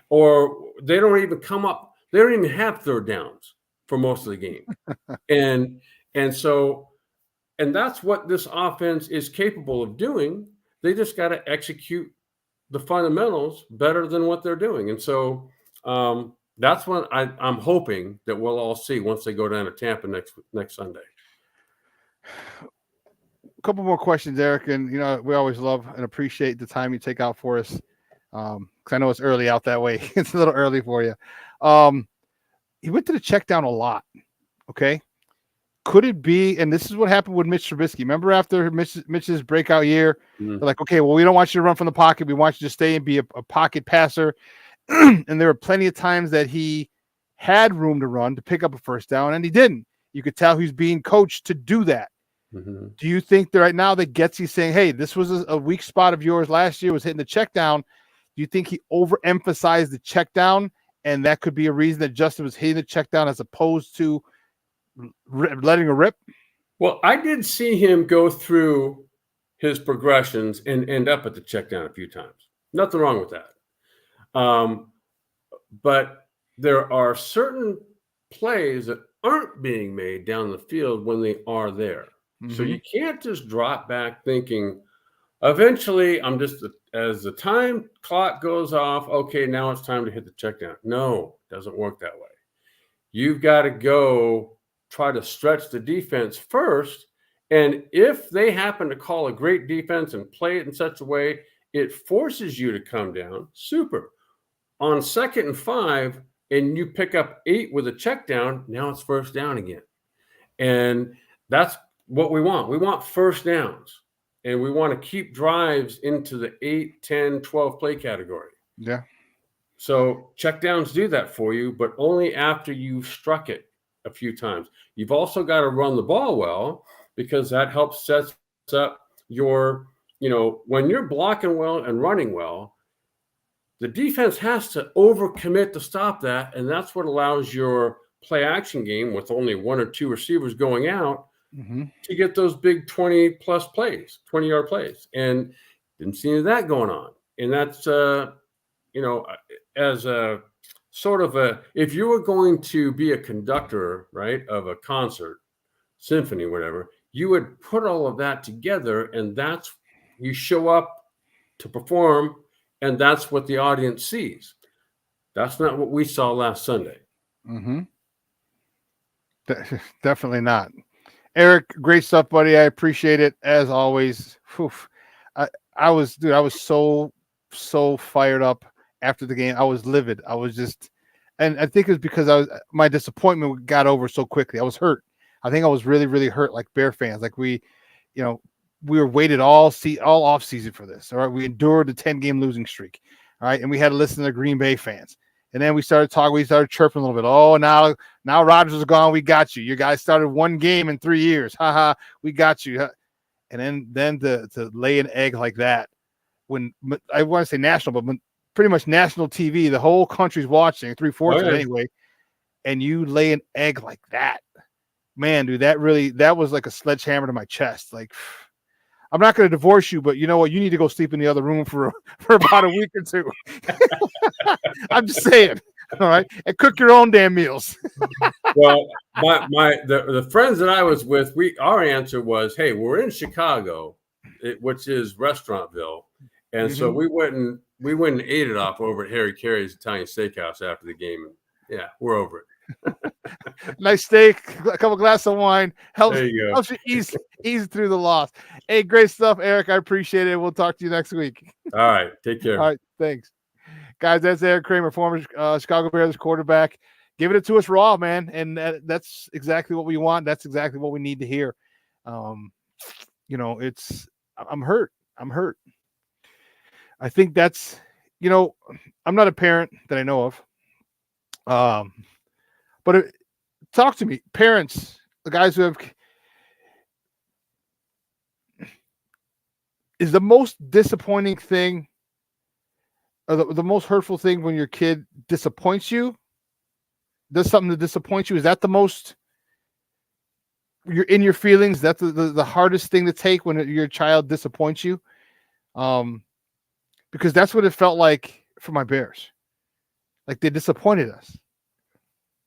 Or they don't even come up. They don't even have third downs for most of the game. And that's what this offense is capable of doing. They just got to execute the fundamentals better than what they're doing. And so that's what I'm hoping that we'll all see once they go down to Tampa next Sunday. A couple more questions, Eric, and we always love and appreciate the time you take out for us. Because I know it's early out that way. It's a little early for you. He went to the check down a lot. Okay. Could it be, and this is what happened with Mitch Trubisky. Remember after Mitch's breakout year, they're like, okay, well, we don't want you to run from the pocket. We want you to stay and be a pocket passer. And there were plenty of times that he had room to run to pick up a first down, and he didn't. You could tell he's being coached to do that. Mm-hmm. Do you think that right now that Getsy saying, hey, this was a weak spot of yours last year, was hitting the check down? Do you think he overemphasized the check down, and that could be a reason that Justin was hitting the check down as opposed to letting a rip? Well, I did see him go through his progressions and end up at the check down a few times. Nothing wrong with that. But there are certain plays that aren't being made down the field when they are there. Mm-hmm. So you can't just drop back thinking, eventually I'm just, as the time clock goes off, okay, now it's time to hit the check down. No, it doesn't work that way. You've got to go try to stretch the defense first. And if they happen to call a great defense and play it in such a way, it forces you to come down. Super. On 2nd and 5, and you pick up 8 with a check down, now it's first down again. And that's what we want. We want first downs. And we want to keep drives into the 8, 10, 12 play category. Yeah. So check downs do that for you, but only after you've struck it a few times. You've also got to run the ball well, because that helps set up your, when you're blocking well and running well, the defense has to overcommit to stop that. And that's what allows your play action game, with only 1 or 2 receivers going out, to get those big 20-plus plays, 20-yard plays. And didn't see any of that going on. And that's, as a sort of if you were going to be a conductor, right, of a concert, symphony, whatever, you would put all of that together, and that's, you show up to perform, and that's what the audience sees. That's not what we saw last Sunday. Definitely not. Eric, great stuff, buddy. I appreciate it as always. I was so fired up after the game. I was livid. I was just, and I think it was because my disappointment got over so quickly. I was hurt. I think I was really, really hurt, like Bear fans. Like we were waited all off season for this. All right. We endured the 10-game losing streak. All right. And we had to listen to Green Bay fans. And then we started chirping a little bit. Oh, now Rodgers is gone. We got you. You guys started 1 game in 3 years. Ha. We got you. And then to lay an egg like that, when I want to say national, but pretty much national TV, the whole country's watching, 3/4 anyway, and you lay an egg like that, man, dude, that was like a sledgehammer to my chest. Like, I'm not going to divorce you, but you know what? You need to go sleep in the other room for about a week or 2. I'm just saying. All right. And cook your own damn meals. Well, the friends that I was with, our answer was, hey, we're in Chicago, which is Restaurantville. And so we went and ate it off over at Harry Carey's Italian Steakhouse after the game. And yeah, we're over it. Nice steak, a couple glasses of wine helps you ease through the loss. Hey, great stuff, Eric. I appreciate it. We'll talk to you next week. All right, take care. All right, thanks, guys. That's Eric Kramer, former Chicago Bears quarterback. Giving it to us raw, man, and that's exactly what we want. That's exactly what we need to hear. I'm hurt. I think that's, I'm not a parent that I know of. But talk to me, parents, the guys who have, is the most disappointing thing, or the most hurtful thing when your kid disappoints you, does something to disappoint you? Is that the most, you're in your feelings? That's the hardest thing to take when your child disappoints you? Because that's what it felt like for my Bears. Like they disappointed us.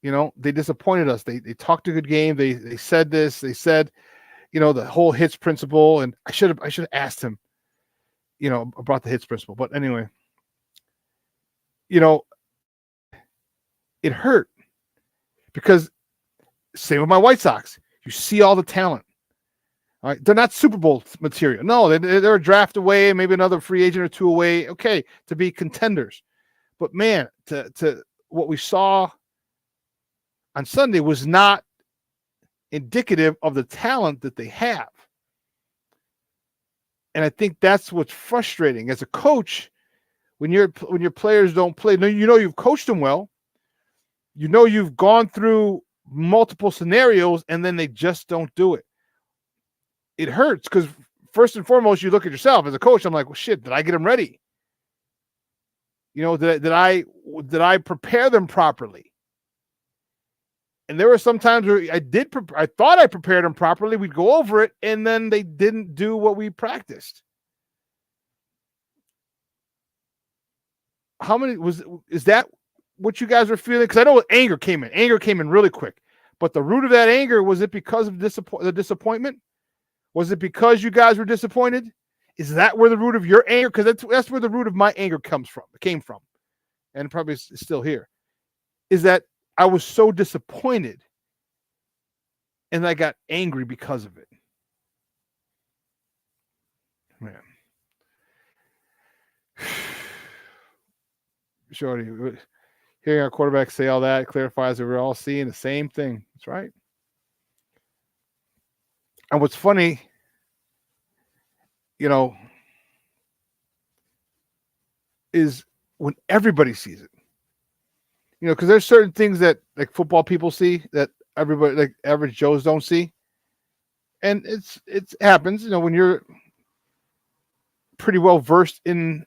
They disappointed us. They talked a good game. They said this. They said, the whole hits principle. And I should have asked him, about the hits principle. But anyway, it hurt because same with my White Sox. You see all the talent. All right, they're not Super Bowl material. No, they're a draft away, maybe another free agent or 2 away. Okay, to be contenders. But man, to what we saw on Sunday was not indicative of the talent that they have. And I think that's what's frustrating as a coach when your players don't play. You've coached them well. You've gone through multiple scenarios and then they just don't do it. It hurts because first and foremost, you look at yourself as a coach. I'm like, well, shit, did I get them ready? Did I prepare them properly? And there were some times where I thought I prepared them properly. We'd go over it, and then they didn't do what we practiced. Is that what you guys were feeling? Because I know anger came in. Anger came in really quick. But the root of that anger, was it because of the disappointment? Was it because you guys were disappointed? Is that where the root of your anger? Because that's where the root of my anger came from, and probably is still here. Is that I was so disappointed and I got angry because of it. Man. Shorty, hearing our quarterback say all that clarifies that we're all seeing the same thing. That's right. And what's funny, is when everybody sees it. Because there's certain things that like football people see that everybody, like average Joes, don't see. And it happens, when you're pretty well versed in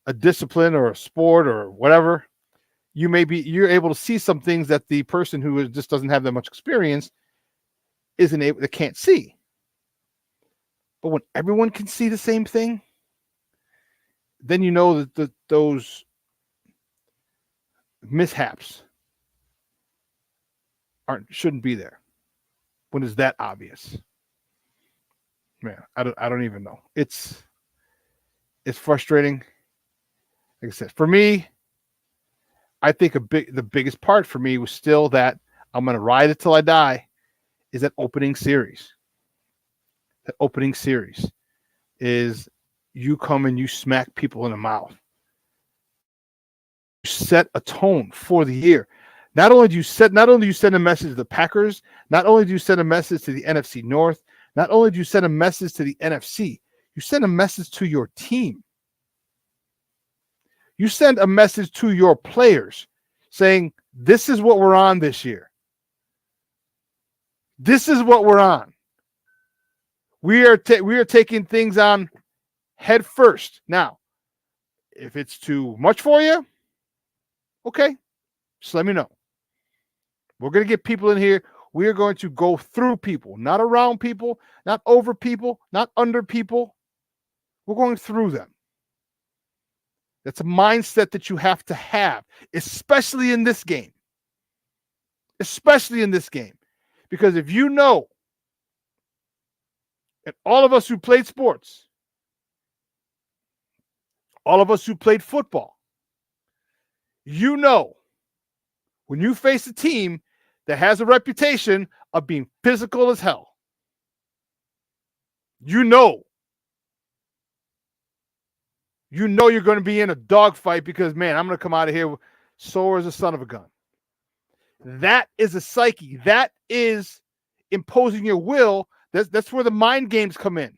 a discipline or a sport or whatever, you're able to see some things that the person who just doesn't have that much experience that can't see. But when everyone can see the same thing, then you know that those mishaps shouldn't be there when it's that obvious. Man, I don't even know. It's frustrating. Like I said, for me, I think the biggest part for me was still that I'm going to ride it till I die. Is that opening series? That opening series is you come and you smack people in the mouth. You set a tone for the year. Not only do you send a message to the Packers, not only do you send a message to the NFC North, not only do you send a message to the NFC, you send a message to your team. You send a message to your players saying, this is what we're on this year. This is what we're on. We are taking things on head first. Now, if it's too much for you, okay, just let me know. We're going to get people in here. We are going to go through people, not around people, not over people, not under people. We're going through them. That's a mindset that you have to have, especially in this game. Especially in this game. Because if you know, and all of us who played sports, all of us who played football, you know, when you face a team that has a reputation of being physical as hell, you know you're going to be in a dogfight because, man, I'm going to come out of here sore as a son of a gun. That is a psyche. That is imposing your will. That's where the mind games come in.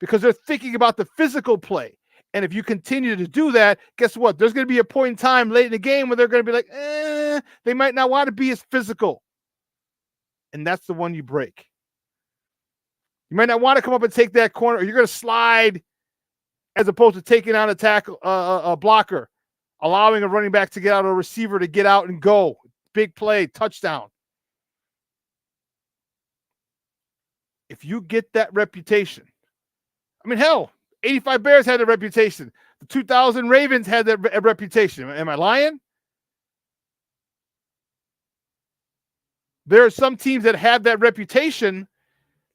Because they're thinking about the physical play. And if you continue to do that, guess what? There's going to be a point in time late in the game where they're going to be like, they might not want to be as physical. And that's the one you break. You might not want to come up and take that corner, or you're going to slide as opposed to taking on a tackle, a blocker, allowing a running back to get out, a receiver to get out and go. Big play, touchdown. If you get that reputation, I mean, hell, 85 Bears had a reputation. The 2000 Ravens had that reputation. Am I lying? There are some teams that have that reputation.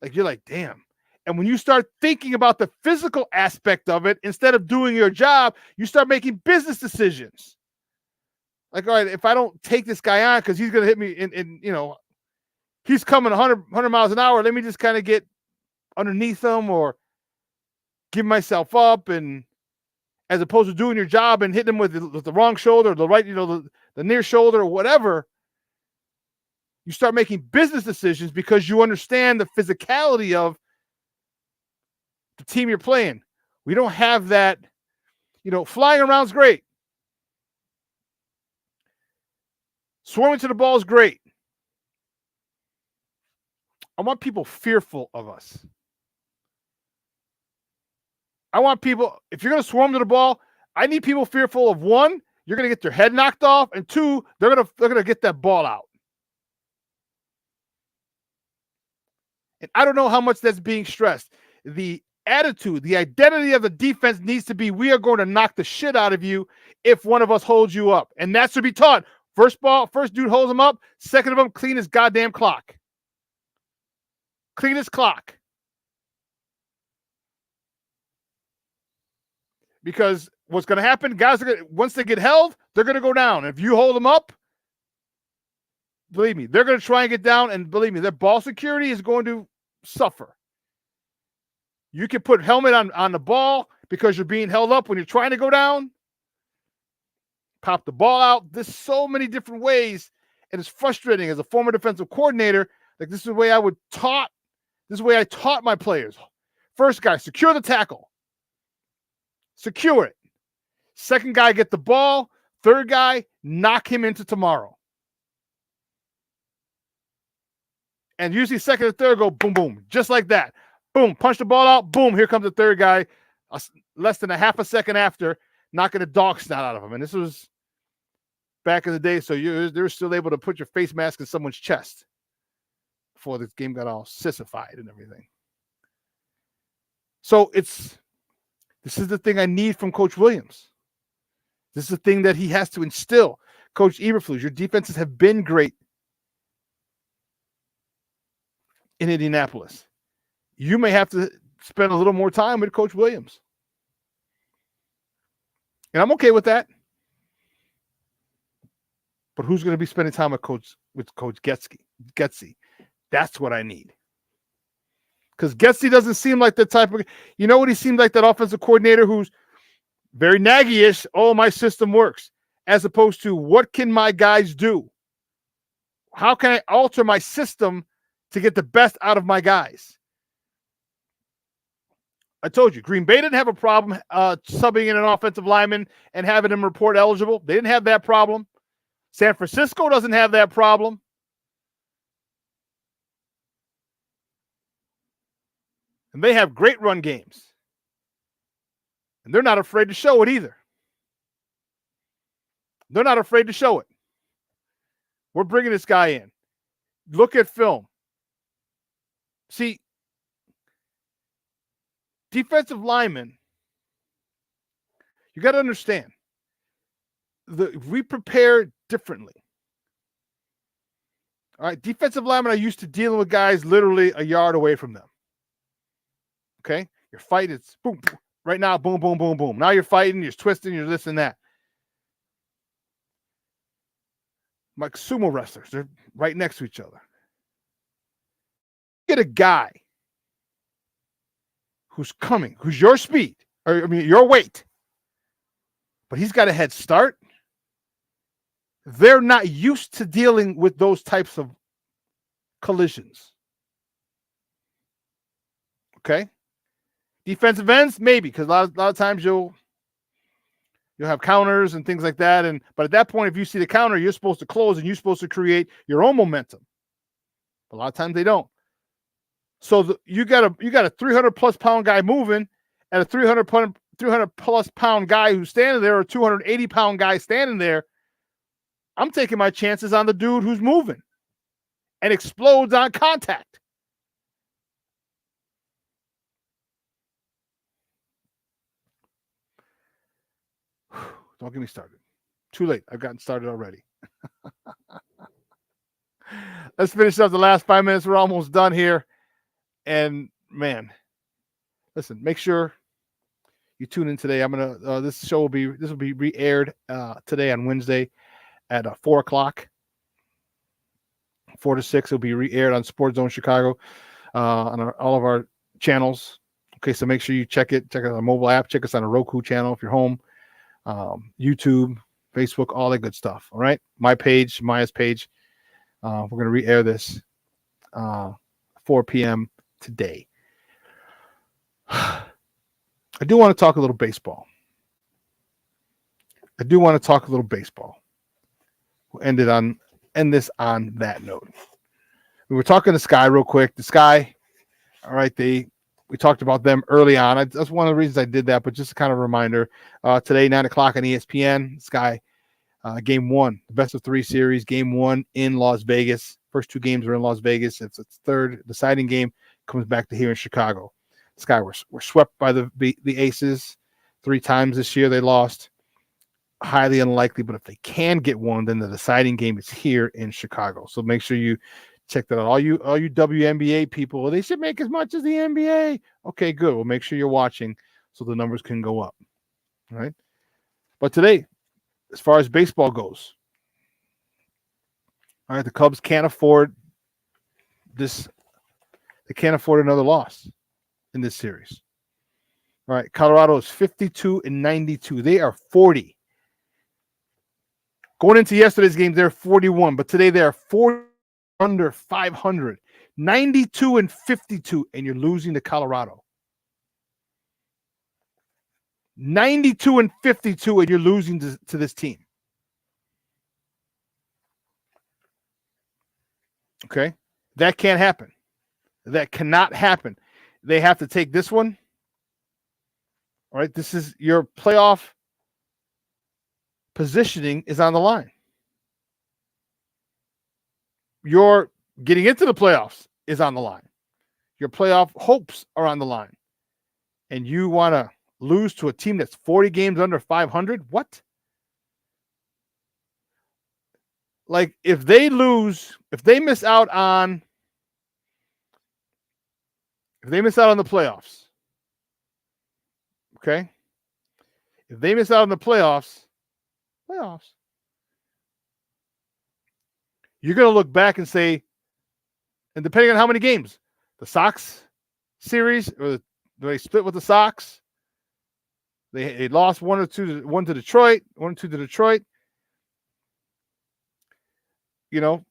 Like, you're like, damn. And when you start thinking about the physical aspect of it, instead of doing your job, you start making business decisions. Like, all right, if I don't take this guy on because he's going to hit me he's coming 100 miles an hour, let me just kind of get underneath him or give myself up, and as opposed to doing your job and hitting him with the wrong shoulder, the right, the near shoulder or whatever, you start making business decisions because you understand the physicality of the team you're playing. We don't have that. Flying around's great. Swarming to the ball is great. I want people fearful of us. I want people, if you're going to swarm to the ball, I need people fearful of, one, you're going to get their head knocked off, and two, they're going to get that ball out. And I don't know how much that's being stressed. The attitude, the identity of the defense needs to be, we are going to knock the shit out of you if one of us holds you up. And that should be taught. First dude holds him up. Second of them, clean his goddamn clock. Clean his clock. Because what's going to happen, guys, once they get held, they're going to go down. If you hold them up, believe me, they're going to try and get down, and believe me, their ball security is going to suffer. You can put helmet on the ball because you're being held up when you're trying to go down. pop the ball out. There's so many different ways, and it's frustrating as a former defensive coordinator. Like, this is the way I taught my players. First guy, secure the tackle. Secure it. Second guy, get the ball. Third guy, knock him into tomorrow. And usually second and third go boom, boom, just like that. Boom, punch the ball out. Boom, here comes the third guy. Less than a half a second after, knocking a dog snot out of him. And this was back in the day, so they're still able to put your face mask in someone's chest before this game got all sissified and everything. So this is the thing I need from Coach Williams. This is the thing that he has to instill. Coach Eberflus, your defenses have been great in Indianapolis. You may have to spend a little more time with Coach Williams. And I'm okay with that. But who's going to be spending time with Coach Getsy? That's what I need. Because Getsy doesn't seem like the type of, you know what he seems like, that offensive coordinator who's very naggy-ish. Oh, my system works. As opposed to, what can my guys do? How can I alter my system to get the best out of my guys? I told you, Green Bay didn't have a problem subbing in an offensive lineman and having him report eligible. They didn't have that problem. San Francisco doesn't have that problem. And they have great run games. And they're not afraid to show it either. They're not afraid to show it. We're bringing this guy in. Look at film. See, defensive linemen, you got to understand, we prepare differently. All right, defensive linemen are used to dealing with guys literally a yard away from them. Okay, you're fighting, it's boom, boom. Right now, boom, boom, boom, boom. Now you're fighting, you're twisting, you're this and that. Like sumo wrestlers, they're right next to each other. Get a guy who's coming, who's your speed, or your weight, but he's got a head start. They're not used to dealing with those types of collisions. Okay? Defensive ends, maybe, because a lot of times you'll have counters and things like that. But at that point, if you see the counter, you're supposed to close and you're supposed to create your own momentum. But a lot of times they don't. So you got a 300+ pound guy moving, and a 300+ pound guy who's standing there, or a 280 pound guy standing there. I'm taking my chances on the dude who's moving and explodes on contact. Don't get me started. Too late. I've gotten started already. Let's finish up the last 5 minutes. We're almost done here. And man, listen, make sure you tune in today. This will be re-aired today on Wednesday at 4 o'clock. 4 to 6. It'll be re-aired on Sports Zone Chicago on all of our channels. Okay, so make sure you check it. Check out our mobile app. Check us on a Roku channel if you're home. YouTube, Facebook, all that good stuff. All right, my page, Maya's page. We're going to re-air this 4 p.m. today. I do want to talk a little baseball. We'll end this on that note. We were talking to Sky real quick. The Sky, all right, we talked about them early on. That's one of the reasons I did that, but just a kind of reminder. Today, 9 o'clock on ESPN, Sky, Game 1, the best of 3 series, Game 1 in Las Vegas. First 2 games were in Las Vegas. It's its third deciding game, comes back to here in Chicago. Sky were swept by the Aces 3 times this year. They lost. Highly unlikely, but if they can get one, then the deciding game is here in Chicago. So make sure you check that out. All you WNBA people, they should make as much as the NBA. Okay, good. Well, make sure you're watching so the numbers can go up. All right. But today, as far as baseball goes, all right, the Cubs can't afford this. They can't afford another loss in this series. All right, Colorado is 52-92. They are 40 Going into yesterday's game, they're 41, but today they are 40 under 500, 92-52, and you're losing to Colorado. 92-52, and you're losing to this team. Okay? That can't happen. That cannot happen. They have to take this one. All right? This is your playoff positioning is on the line. Your getting into the playoffs is on the line. Your playoff hopes are on the line. And you want to lose to a team that's 40 games under 500? What? Like, if they lose, if they miss out on the playoffs, okay? If they miss out on the playoffs, you're going to look back and say, and depending on how many games, the Sox series, or they split with the Sox, they lost 1 or 2, 1 to Detroit, 1 or 2 to Detroit. You know,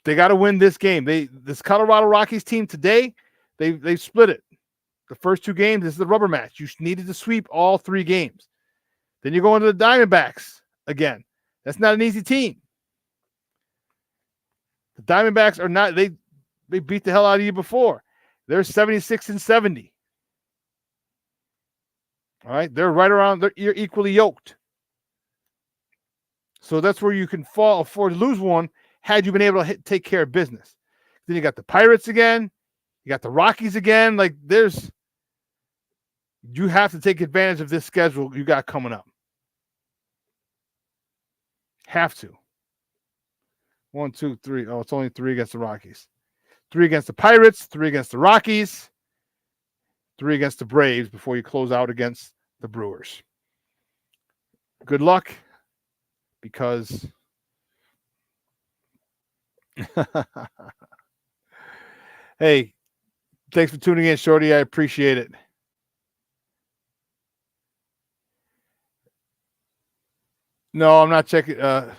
they got to win this game. This Colorado Rockies team today, they split it. The first 2 games, this is the rubber match. You needed to sweep all 3 games. Then you go into the Diamondbacks again. That's not an easy team. The Diamondbacks are not, they beat the hell out of you before. They're 76-70. All right. They're right around, you're equally yoked. So that's where you can afford to lose one had you been able to take care of business. Then you got the Pirates again. You got the Rockies again. Like, you have to take advantage of this schedule you got coming up. Have to. 1, 2, 3. Oh, it's only 3 against the Rockies. 3 against the Pirates, 3 against the Rockies, 3 against the Braves before you close out against the Brewers. Good luck, because hey, thanks for tuning in, Shorty. I appreciate it. No, I'm not checking. I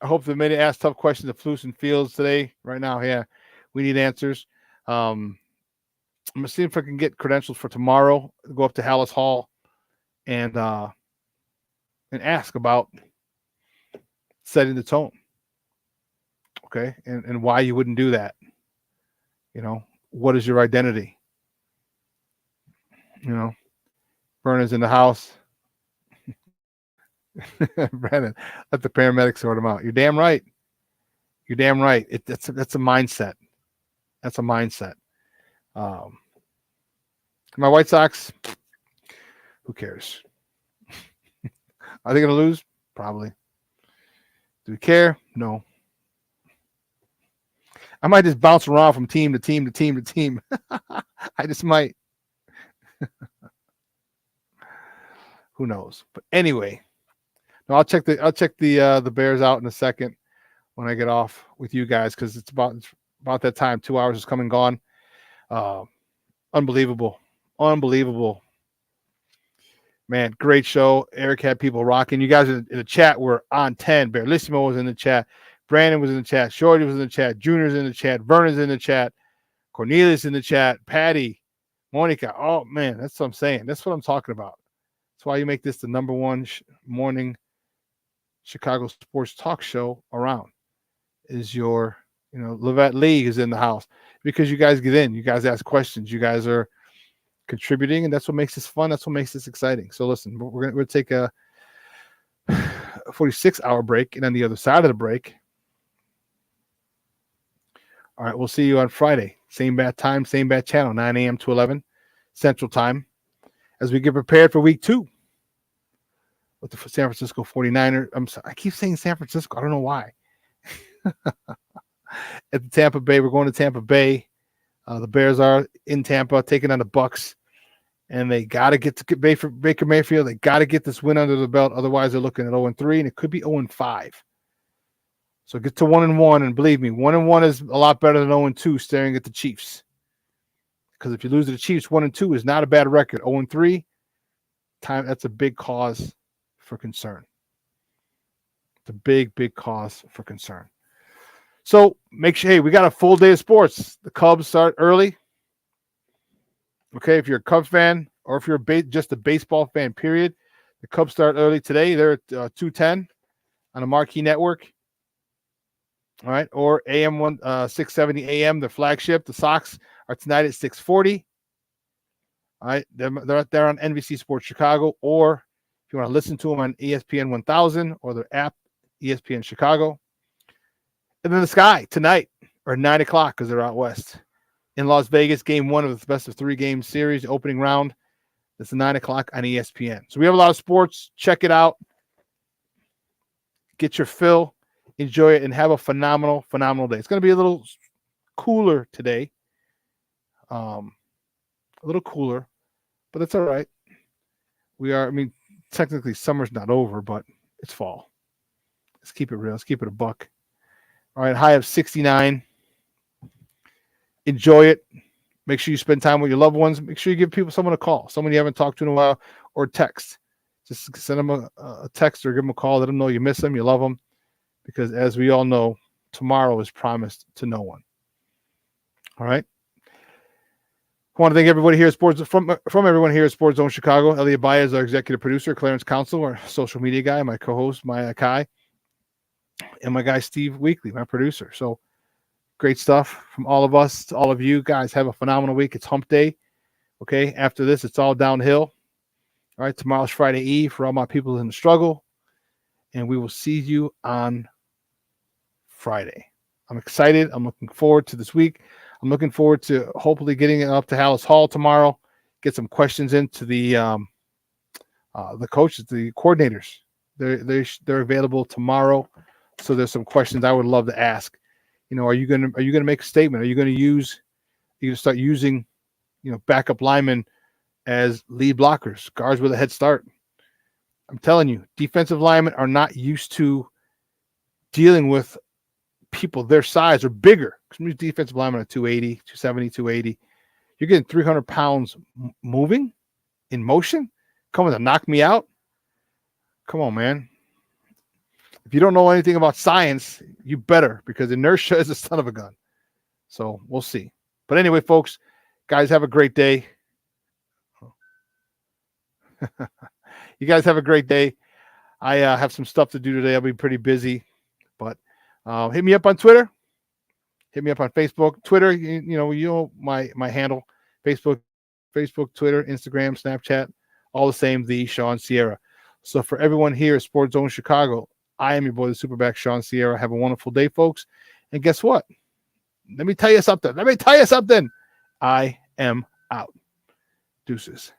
hope they made it ask tough questions to Flus and Fields today. Right now, yeah, we need answers. I'm gonna see if I can get credentials for tomorrow. Go up to Hallis Hall and ask about setting the tone. Okay, and why you wouldn't do that. You know, what is your identity? You know, Vernon's in the house. Brandon, let the paramedics sort him out. You're damn right. You're damn right. That's a mindset. That's a mindset. My White Sox, who cares? Are they going to lose? Probably. Do we care? No. I might just bounce around from team to team to team to team. I just might. Who knows? But anyway, no, I'll check the Bears out in a second when I get off with you guys, because it's about that time. 2 hours is come and gone. Unbelievable. Man, great show. Eric had people rocking. You guys in the chat were on 10. Bearlissimo was in the chat. Brandon was in the chat. Shorty was in the chat. Junior's in the chat. Vernon's in the chat. Cornelius in the chat. Patty. Monica. Oh, man, that's what I'm saying. That's what I'm talking about. That's why you make this the number one morning Chicago sports talk show around. Is your, Levette League is in the house, because you guys get in. You guys ask questions. You guys are contributing, and that's what makes this fun. That's what makes this exciting. So listen, we're going to take a 46-hour break, and on the other side of the break, all right, we'll see you on Friday. Same bat time, same bat channel, 9 a.m. to 11 Central Time, as we get prepared for week 2 with the San Francisco 49ers. I keep saying San Francisco. I don't know why. At the Tampa Bay, we're going to Tampa Bay. The Bears are in Tampa, taking on the Bucks, and they got to get to Baker Mayfield. They got to get this win under the belt. Otherwise, they're looking at 0-3, and it could be 0-5. So get to 1-1, and believe me, 1-1 is a lot better than 0-2 staring at the Chiefs. Because if you lose to the Chiefs, 1-2 is not a bad record. 0-3, that's a big cause for concern. It's a big, big cause for concern. So make sure, hey, we got a full day of sports. The Cubs start early. Okay, if you're a Cubs fan or if you're just a baseball fan, period, the Cubs start early today. They're at 2:10 on a marquee network. All right, or AM 670 AM, the flagship. The Sox are tonight at 6:40. All right, they're out there on NBC Sports Chicago, or if you want to listen to them on ESPN 1000 or their app, ESPN Chicago. And then the Sky tonight, or 9 o'clock because they're out west. In Las Vegas, game 1 of the best of 3 game series, opening round. It's 9 o'clock on ESPN. So we have a lot of sports. Check it out. Get your fill. Enjoy it and have a phenomenal, phenomenal day. It's going to be a little cooler today. A little cooler, but that's all right. Technically summer's not over, but it's fall. Let's keep it real. Let's keep it a buck. All right, high of 69. Enjoy it. Make sure you spend time with your loved ones. Make sure you give someone a call, someone you haven't talked to in a while, or text. Just send them a text or give them a call. Let them know you miss them, you love them. Because as we all know, tomorrow is promised to no one. All right. I want to thank everybody here at Sports from everyone here at Sports Zone Chicago. Elliot Baez, our executive producer, Clarence Council, our social media guy, my co-host Maya Kai, and my guy Steve Weekly, my producer. So great stuff from all of us to all of you guys. Have a phenomenal week. It's Hump Day. Okay. After this, it's all downhill. All right. Tomorrow's Friday Eve for all my people in the struggle. And we will see you on Friday. I'm excited. I'm looking forward to this week. I'm looking forward to hopefully getting it up to Hallis Hall tomorrow. Get some questions into the coaches, the coordinators. They're available tomorrow. So there's some questions I would love to ask. Are you gonna make a statement? Are you gonna start using, backup linemen as lead blockers, guards with a head start? I'm telling you, defensive linemen are not used to dealing with people their size or bigger. Because defensive linemen are 280, 270, 280. You're getting 300 pounds moving in motion, coming to knock me out. Come on, man. If you don't know anything about science, you better, because inertia is a son of a gun. So we'll see. But anyway, folks, guys, have a great day. You guys have a great day. I have some stuff to do today. I'll be pretty busy, but hit me up on Twitter. Hit me up on Facebook, Twitter. You know my handle: Facebook, Twitter, Instagram, Snapchat, all the same. The Shawn Sierra. So for everyone here at Sports Zone Chicago, I am your boy, the SuperBack, Shawn Sierra. Have a wonderful day, folks. And guess what? Let me tell you something. I am out. Deuces.